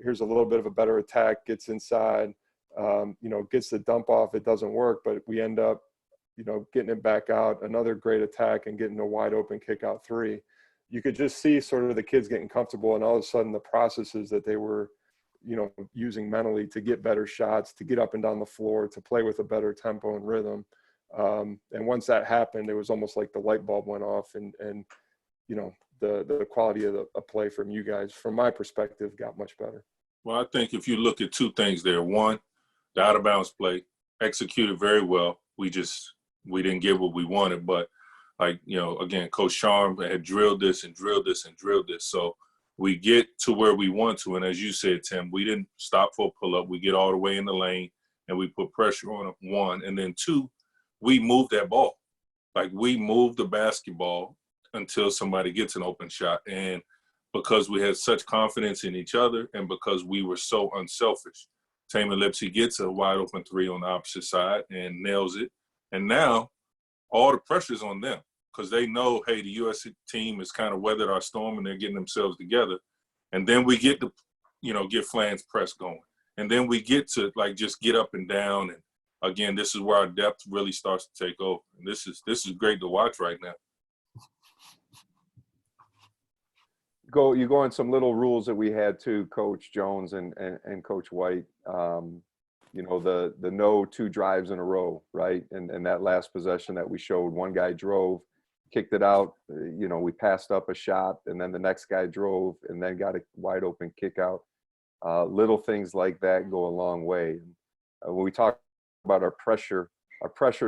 B: here's a little bit of a better attack, gets inside, gets the dump off. It doesn't work, but we end up, getting it back out, another great attack and getting a wide open kick out three. You could just see sort of the kids getting comfortable and all of a sudden the processes that they were, using mentally to get better shots, to get up and down the floor, to play with a better tempo and rhythm. And once that happened, it was almost like the light bulb went off and the quality of the play from you guys, from my perspective, got much better.
C: Well, I think if you look at two things there, one, the out of bounds play executed very well. We didn't get what we wanted, but again, Coach Sharman had drilled this and drilled this and drilled this. So we get to where we want to. And as you said, Tim, we didn't stop for a pull-up. We get all the way in the lane and we put pressure on them, one. And then two, we moved that ball. We moved the basketball until somebody gets an open shot. And because we had such confidence in each other and because we were so unselfish, Taylor Lipsy gets a wide open three on the opposite side and nails it. And now all the pressure's on them because they know, hey, the U.S. team has kind of weathered our storm and they're getting themselves together. And then we get to, get Flan's press going. And then we get to just get up and down. And again, this is where our depth really starts to take over. And this is great to watch right now.
A: You go on some little rules that we had too, Coach Jones and Coach White. The no two drives in a row, right? And that last possession that we showed, one guy drove, kicked it out. We passed up a shot, and then the next guy drove and then got a wide open kick out. Little things like that go a long way. When we talk about our pressure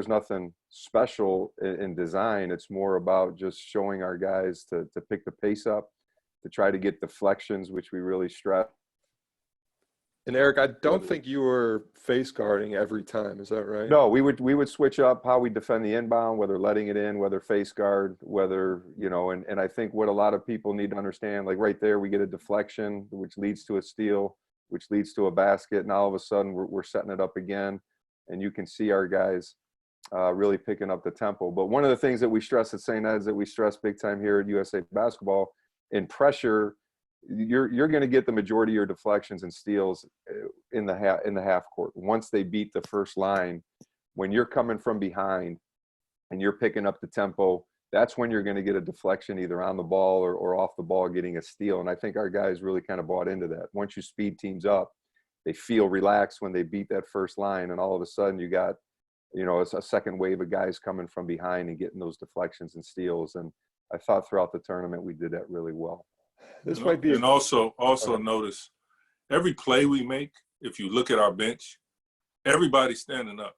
A: is nothing special in design. It's more about just showing our guys to pick the pace up, to try to get deflections, which we really stress.
B: And Eric, I don't think you were face guarding every time. Is that right?
A: No, we would switch up how we defend the inbound, whether letting it in, whether face guard, whether, and I think what a lot of people need to understand, right there, we get a deflection, which leads to a steal, which leads to a basket. And all of a sudden we're setting it up again. And you can see our guys really picking up the tempo. But one of the things that we stress at St. Ed's, that we stress big time here at USA Basketball, in pressure, you're going to get the majority of your deflections and steals in the half court. Once they beat the first line, when you're coming from behind and you're picking up the tempo, that's when you're going to get a deflection either on the ball or off the ball, getting a steal. And I think our guys really kind of bought into that. Once you speed teams up, they feel relaxed when they beat that first line, and all of a sudden you got, it's a second wave of guys coming from behind and getting those deflections and steals. And I thought throughout the tournament we did that really well.
B: This might be,
C: and also notice every play we make. If you look at our bench, everybody's standing up.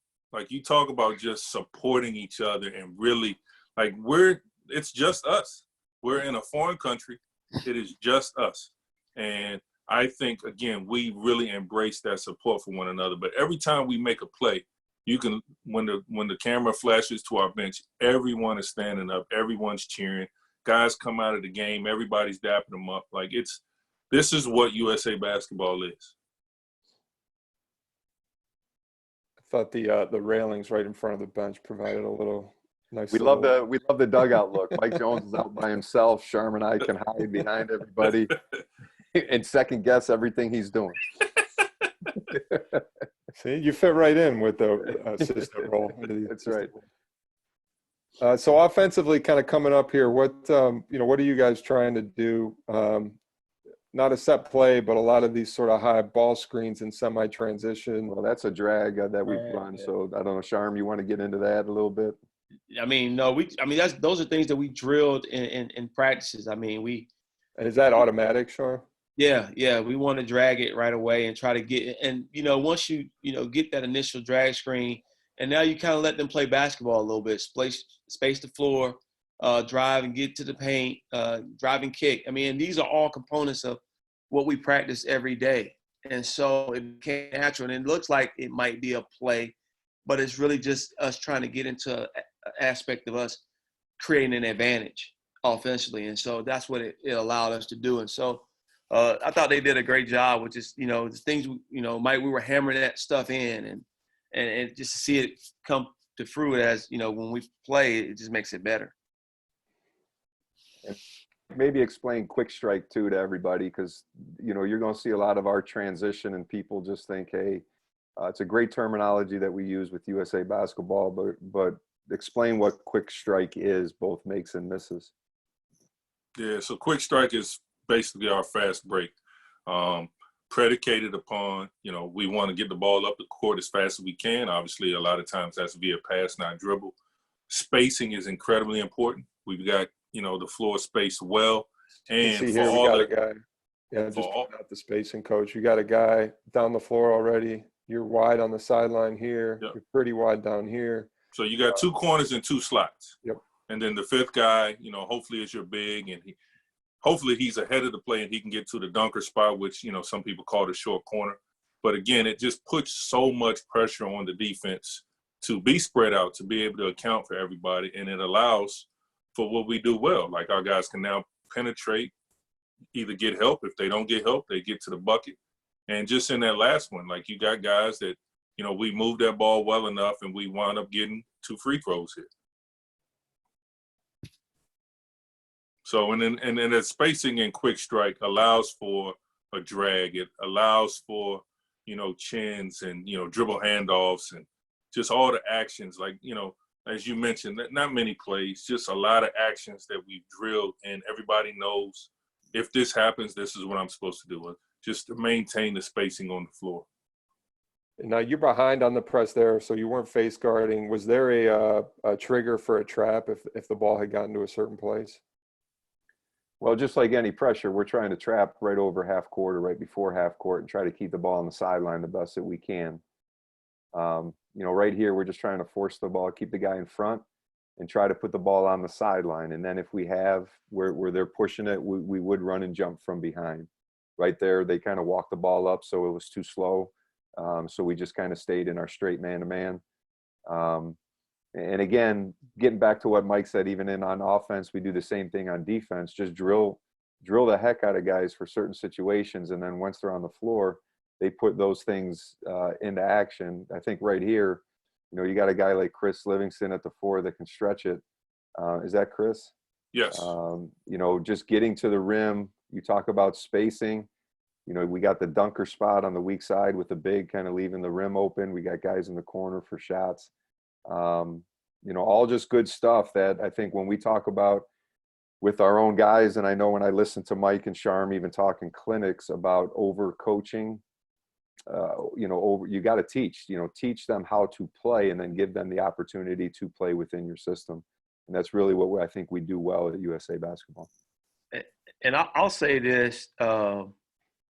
C: You talk about just supporting each other and really it's just us. We're in a foreign country. It is just us. And I think, again, we really embrace that support for one another. But every time we make a play, you can, when the camera flashes to our bench, everyone is standing up, everyone's cheering. Guys come out of the game, everybody's dapping them up. Like, this is what USA basketball is.
B: I thought the railings right in front of the bench provided a little nice.
A: We love the dugout look. Mike Jones is out by himself. Sharman and I can hide behind everybody and second guess everything he's doing.
B: See, you fit right in with the assistant role.
A: That's right.
B: So offensively, kind of coming up here, what are you guys trying to do? Not a set play, but a lot of these sort of high ball screens and semi-transition.
A: Well, that's a drag that we've run. Yeah. So I don't know, Sharm, you want to get into that a little bit?
D: I mean, no, those are things that we drilled in practices. I mean,
B: And is that automatic, Sharm?
D: Yeah, we want to drag it right away and try to get it. And, once you get that initial drag screen, and now you kind of let them play basketball a little bit, space the floor, drive and get to the paint, drive and kick. I mean, and these are all components of what we practice every day. And so it became natural. And it looks like it might be a play, but it's really just us trying to get into an aspect of us creating an advantage offensively. And so that's what it allowed us to do. And so I thought they did a great job with just, the things, Mike, we were hammering that stuff in and just to see it come to fruit as, when we play, it just makes it better.
A: Maybe explain quick strike too to everybody, because, you're going to see a lot of our transition and people just think, hey, it's a great terminology that we use with USA basketball, but explain what quick strike is, both makes and misses.
C: Yeah, so quick strike is basically our fast break, predicated upon, we want to get the ball up the court as fast as we can. Obviously, a lot of times that's via pass, not dribble. Spacing is incredibly important. We've got, the floor spaced well. And
B: see here, we got a guy. Yeah, just out the spacing, coach. You got a guy down the floor already. You're wide on the sideline here. Yep. You're pretty wide down here.
C: So you got two corners and two slots.
B: Yep.
C: And then the fifth guy, hopefully is your big, and hopefully he's ahead of the play and he can get to the dunker spot, which, some people call the short corner. But again, it just puts so much pressure on the defense to be spread out, to be able to account for everybody. And it allows for what we do well. Like, our guys can now penetrate, either get help. If they don't get help, they get to the bucket. And just in that last one, like, you got guys that, we moved that ball well enough and we wound up getting 2 free throws here. So, and then the spacing in quick strike allows for a drag. It allows for, chins and, dribble handoffs and just all the actions. Like, as you mentioned, not many plays, just a lot of actions that we've drilled, and everybody knows if this happens, this is what I'm supposed to do. Just to maintain the spacing on the floor.
B: Now, you're behind on the press there, so you weren't face guarding. Was there a trigger for a trap if the ball had gotten to a certain place?
A: Well, just like any pressure, we're trying to trap right over half court or right before half court and try to keep the ball on the sideline the best that we can. Right here, we're just trying to force the ball, keep the guy in front, and try to put the ball on the sideline. And then if we have where they're pushing it, we would run and jump from behind. Right there, they kind of walked the ball up, so it was too slow. So we just kind of stayed in our straight man-to-man. And again, getting back to what Mike said, even on offense, we do the same thing on defense. Just drill the heck out of guys for certain situations, and then once they're on the floor, they put those things into action. I think right here, you got a guy like Chris Livingston at the 4 that can stretch it. Is that Chris?
C: Yes.
A: Just getting to the rim. You talk about spacing. We got the dunker spot on the weak side with the big kind of leaving the rim open. We got guys in the corner for shots. All just good stuff that I think when we talk about with our own guys, and I know when I listen to Mike and Sharm even talking clinics about over coaching, you got to teach them how to play and then give them the opportunity to play within your system. And that's really what I think we do well at USA Basketball.
D: And I'll say this,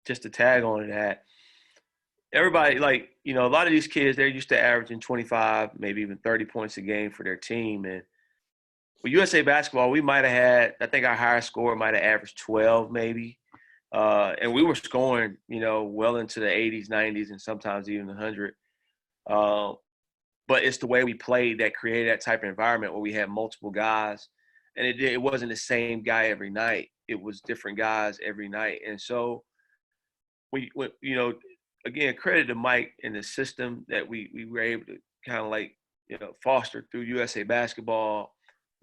D: just to tag on that. Everybody, a lot of these kids, they're used to averaging 25, maybe even 30 points a game for their team. And with USA Basketball, we might have had, I think our highest score might have averaged 12 maybe. And we were scoring, well into the 80s, 90s, and sometimes even 100. But it's the way we played that created that type of environment where we had multiple guys. And it wasn't the same guy every night. It was different guys every night. And so we again, credit to Mike and the system that we were able to kind of like, foster through USA Basketball.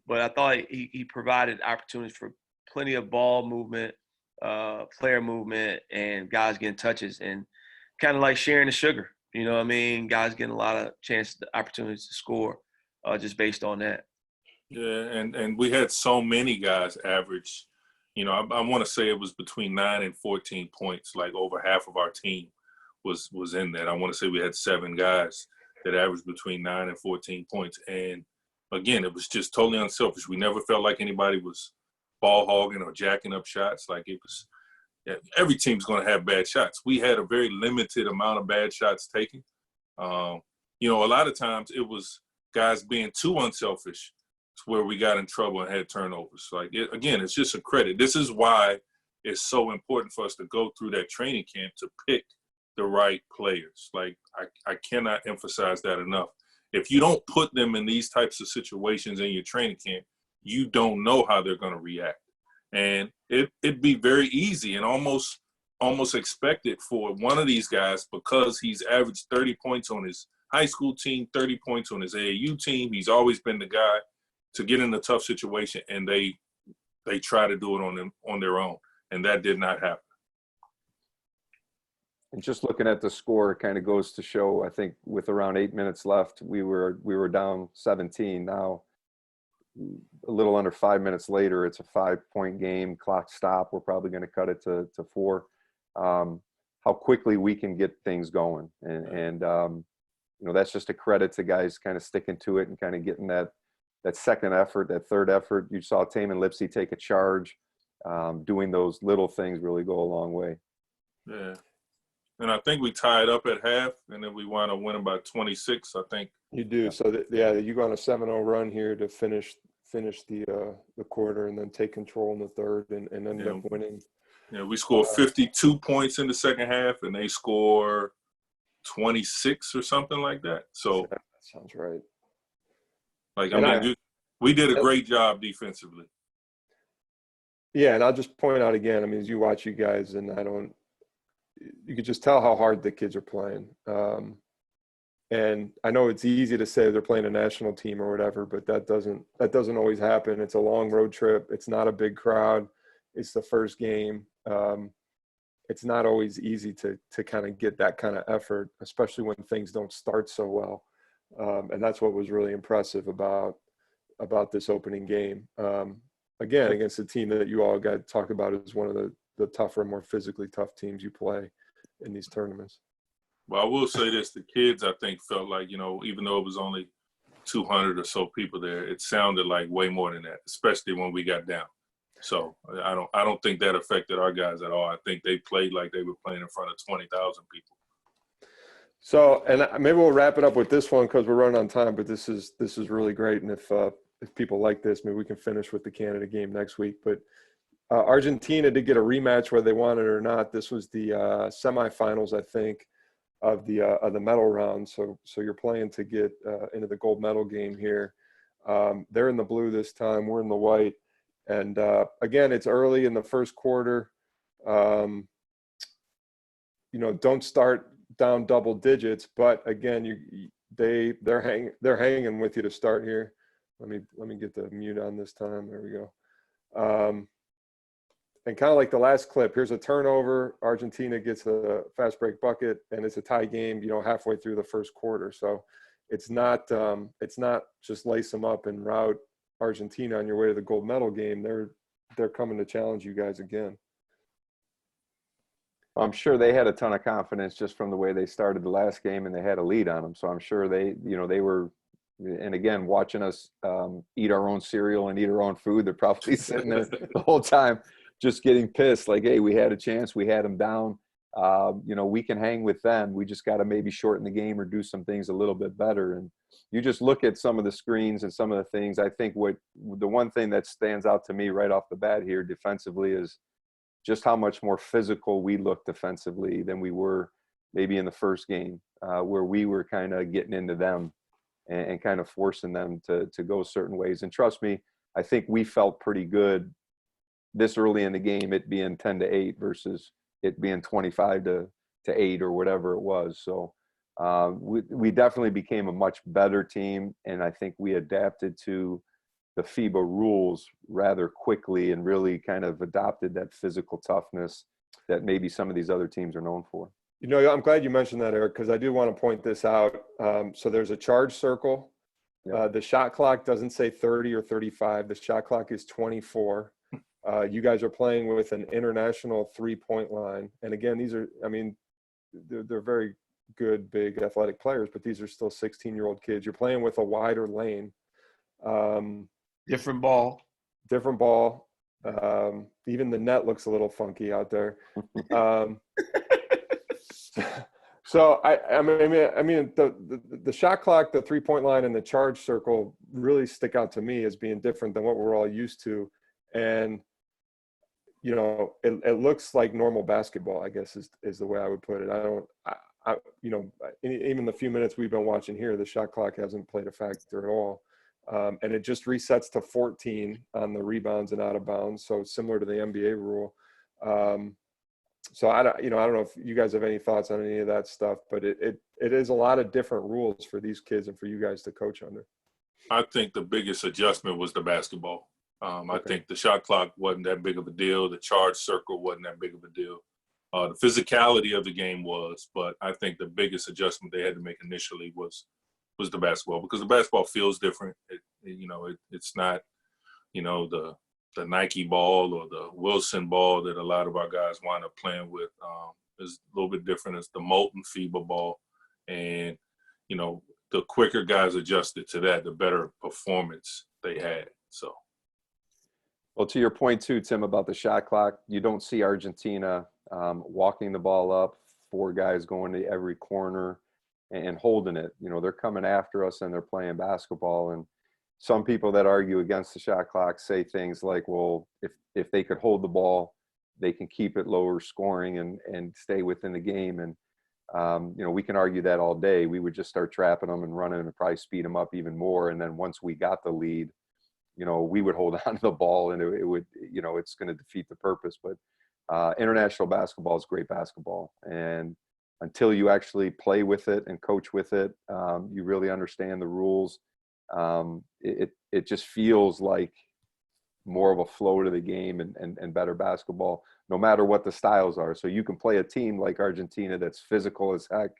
D: But I thought he provided opportunities for plenty of ball movement, player movement, and guys getting touches, and kind of like sharing the sugar. You know what I mean? Guys getting a lot of opportunities to score just based on that.
C: Yeah, and we had so many guys average. I want to say it was between 9 and 14 points. Like over half of our team was in that. I want to say we had 7 guys that averaged between 9 and 14 points. And again, it was just totally unselfish. We never felt like anybody was ball hogging or jacking up shots. Like it was, every team's going to have bad shots. We had a very limited amount of bad shots taken. A lot of times it was guys being too unselfish to where we got in trouble and had turnovers. Again, it's just a credit. This is why it's so important for us to go through that training camp to pick the right players. Like I cannot emphasize that enough. If you don't put them in these types of situations in your training camp, you don't know how they're going to react. And it'd be very easy and almost expected for one of these guys, because he's averaged 30 points on his high school team, 30 points on his AAU team. He's always been the guy to get in a tough situation, and they try to do it on their own. And that did not happen.
A: And just looking at the score kind of goes to show, I think with around 8 minutes left, we were down 17. Now, a little under 5 minutes later, it's a 5-point game, clock stop. We're probably going to cut it to 4. How quickly we can get things going. And that's just a credit to guys kind of sticking to it and kind of getting that second effort, that third effort. You saw Tame and Lipsy take a charge. Doing those little things really go a long way.
C: Yeah. And I think we tied up at half, and then we wound up winning by 26, I think.
B: You do. So, you go on a 7-0 run here to finish the quarter and then take control in the third and end up winning.
C: Yeah, we scored 52 points in the second half, and they score 26 or something like that. So
B: that sounds right.
C: We did a great job defensively.
B: Yeah, and I'll just point out again, as you watch you guys, and you could just tell how hard the kids are playing. And I know it's easy to say they're playing a national team or whatever, but that doesn't always happen. It's a long road trip. It's not a big crowd. It's the first game. It's not always easy to kind of get that kind of effort, especially when things don't start so well. And that's what was really impressive about this opening game. Again, against a team that you all got talked about as one of the tougher, more physically tough teams you play in these tournaments.
C: Well, I will say this: the kids, I think, felt like, even though it was only 200 or so people there, it sounded like way more than that, especially when we got down. So I don't think that affected our guys at all. I think they played like they were playing in front of 20,000 people.
B: So, and maybe we'll wrap it up with this one because we're running on time. But this is really great, and if people like this, maybe we can finish with the Canada game next week. But Argentina did get a rematch whether they wanted it or not. This was the semifinals, I think, of the medal round. So you're playing to get into the gold medal game here. They're in the blue this time. We're in the white. And again, it's early in the first quarter. Don't start down double digits, but again, they're hanging with you to start here. Let me get the mute on this time. There we go. And kind of like the last clip, here's a turnover. Argentina gets a fast break bucket, and it's a tie game, halfway through the first quarter. So it's not just lace them up and route Argentina on your way to the gold medal game. They're coming to challenge you guys again.
A: I'm sure they had a ton of confidence just from the way they started the last game, and they had a lead on them. So I'm sure they were, and again, watching us eat our own cereal and eat our own food, they're probably sitting there the whole time just getting pissed. Like, hey, we had a chance. We had them down. We can hang with them. We just got to maybe shorten the game or do some things a little bit better. And you just look at some of the screens and some of the things. I think the one thing that stands out to me right off the bat here defensively is just how much more physical we looked defensively than we were maybe in the first game, where we were kind of getting into them and kind of forcing them to go certain ways. And trust me, I think we felt pretty good this early in the game, it being 10-8 versus it being 25-8 or whatever it was. So we definitely became a much better team, and I think we adapted to the FIBA rules rather quickly and really kind of adopted that physical toughness that maybe some of these other teams are known for.
B: You know, I'm glad you mentioned that, Eric, because I do want to point this out. So there's a charge circle. The shot clock doesn't say 30 or 35. The shot clock is 24. You guys are playing with an international 3-point line. And again, these are, I mean, they're very good, big athletic players, but these are still 16-year-old kids. You're playing with a wider lane.
D: Different ball.
B: Even the net looks a little funky out there. So I mean the shot clock, the 3-point line, and the charge circle really stick out to me as being different than what we're all used to. And you know, it looks like normal basketball, I guess is the way I would put it. I you know, even the few minutes we've been watching here, the shot clock hasn't played a factor at all. And it just resets to 14 on the rebounds and out of bounds. So similar to the NBA rule. So I don't know if you guys have any thoughts on any of that stuff, but it is a lot of different rules for these kids and for you guys to coach under.
C: I think the biggest adjustment was the basketball. I think the shot clock wasn't that big of a deal. The charge circle wasn't that big of a deal. The physicality of the game was, but I think the biggest adjustment they had to make initially was the basketball, because the basketball feels different. It's not, the Nike ball or the Wilson ball that a lot of our guys wind up playing with. Is a little bit different. It's the molten FIBA ball. And, the quicker guys adjusted to that, the better performance they had. So.
A: Well, to your point too, Tim, about the shot clock, you don't see Argentina walking the ball up, 4 guys going to every corner and holding it. They're coming after us and they're playing basketball. And some people that argue against the shot clock say things like, well, if they could hold the ball, they can keep it lower scoring and stay within the game. And, we can argue that all day. We would just start trapping them and running and probably speed them up even more. And then once we got the lead, we would hold on to the ball and it would, it's going to defeat the purpose. But international basketball is great basketball. And until you actually play with it and coach with it, you really understand the rules. It just feels like more of a flow to the game and better basketball, no matter what the styles are. So you can play a team like Argentina that's physical as heck,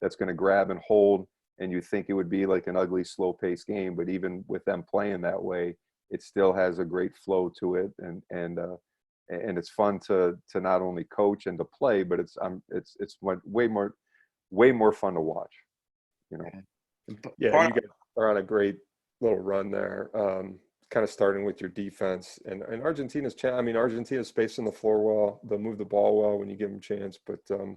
A: that's going to grab and hold, and you think it would be like an ugly, slow-paced game. But even with them playing that way, it still has a great flow to it, and it's fun to not only coach and to play, but it's way more fun to watch.
B: Yeah, you guys are on a great little run there. Kind of starting with your defense and Argentina's spacing the floor well. They'll move the ball well when you give them a chance. But to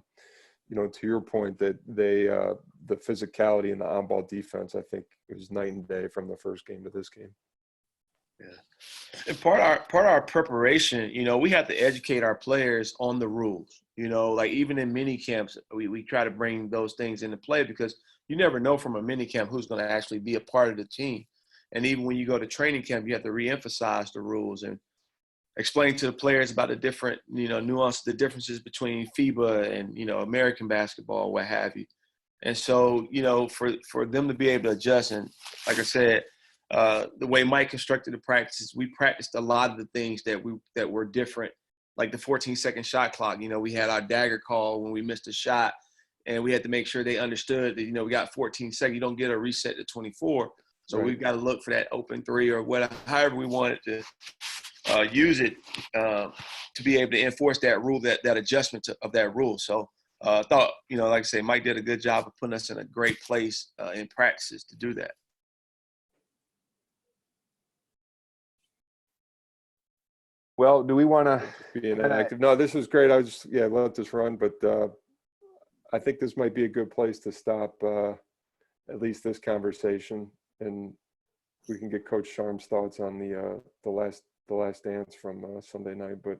B: your point, that the physicality and the on-ball defense, I think it was night and day from the first game to this game.
D: Yeah. And part of our preparation, we have to educate our players on the rules. Like even in mini camps, we try to bring those things into play, because you never know from a mini camp who's going to actually be a part of the team. And even when you go to training camp, you have to reemphasize the rules and explain to the players about the different, nuance, the differences between FIBA and, American basketball, what have you. And so, for them to be able to adjust, and like I said, the way Mike constructed the practices, we practiced a lot of the things that were different, like the 14-second shot clock. We had our dagger call when we missed a shot, and we had to make sure they understood that, we got 14 seconds. You don't get a reset to 24. So We've got to look for that open 3 or whatever, however we wanted to use it to be able to enforce that rule, that adjustment of that rule. So I thought, like I say, Mike did a good job of putting us in a great place in practices to do that.
A: Well, do we want to
B: be inactive? No, this was great. I was just, let this run, but I think this might be a good place to stop at least this conversation, and we can get Coach Sharm's thoughts on the last dance from Sunday night. But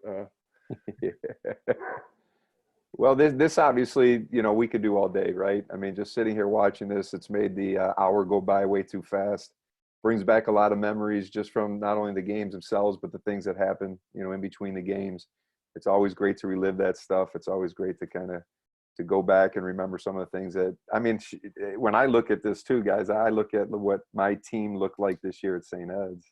A: Well, this obviously, we could do all day, right? I mean, just sitting here watching this, it's made the hour go by way too fast. Brings back a lot of memories just from not only the games themselves, but the things that happen, in between the games. It's always great to relive that stuff. It's always great to kind of to go back and remember some of the things that, I mean, when I look at this too, guys, I look at what my team looked like this year at St. Ed's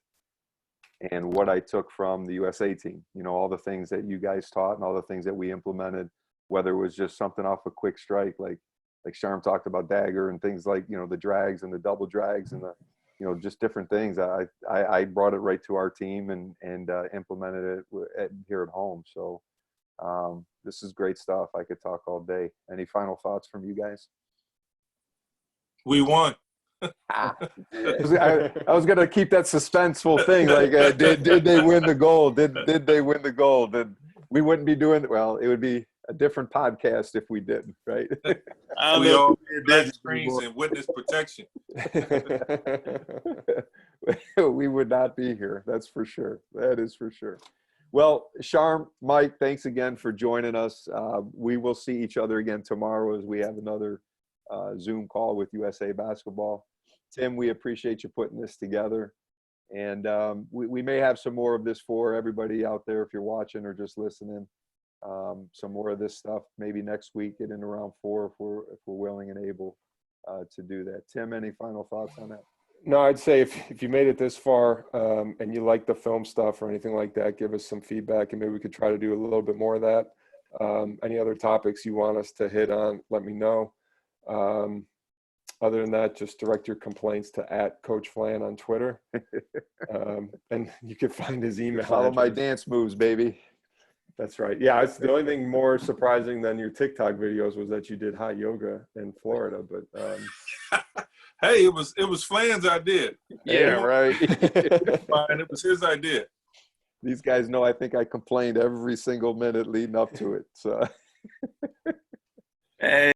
A: and what I took from the USA team, all the things that you guys taught and all the things that we implemented, whether it was just something off a quick strike, like Sharm talked about dagger and things like, the drags and the double drags and the, just different things. I brought it right to our team and implemented it here at home. So this is great stuff. I could talk all day. Any final thoughts from you guys?
C: We won.
A: I was going to keep that suspenseful thing. Like, did they win the gold? Did they win the gold? We wouldn't be doing it. Well, it would be a different podcast if we didn't, right?
C: We all black screens and witness protection.
A: We would not be here. That's for sure. That is for sure. Well, Sharm, Mike, thanks again for joining us. We will see each other again tomorrow as we have another Zoom call with USA Basketball. Tim, we appreciate you putting this together. And we may have some more of this for everybody out there if you're watching or just listening. Some more of this stuff maybe next week, get in around 4 if we're willing and able to do that. Tim, any final thoughts on that?
B: No, I'd say if you made it this far and you like the film stuff or anything like that, give us some feedback and maybe we could try to do a little bit more of that. Any other topics you want us to hit on, let me know. Other than that, just direct your complaints to @CoachFlan on Twitter. And you can find his email.
A: Follow my dance moves, baby.
B: That's right. Yeah, it's the only thing more surprising than your TikTok videos was that you did hot yoga in Florida. But
C: hey, it was Flan's idea.
A: Yeah, right.
C: Fine, it was his idea.
A: These guys know I think I complained every single minute leading up to it. So.
D: Hey.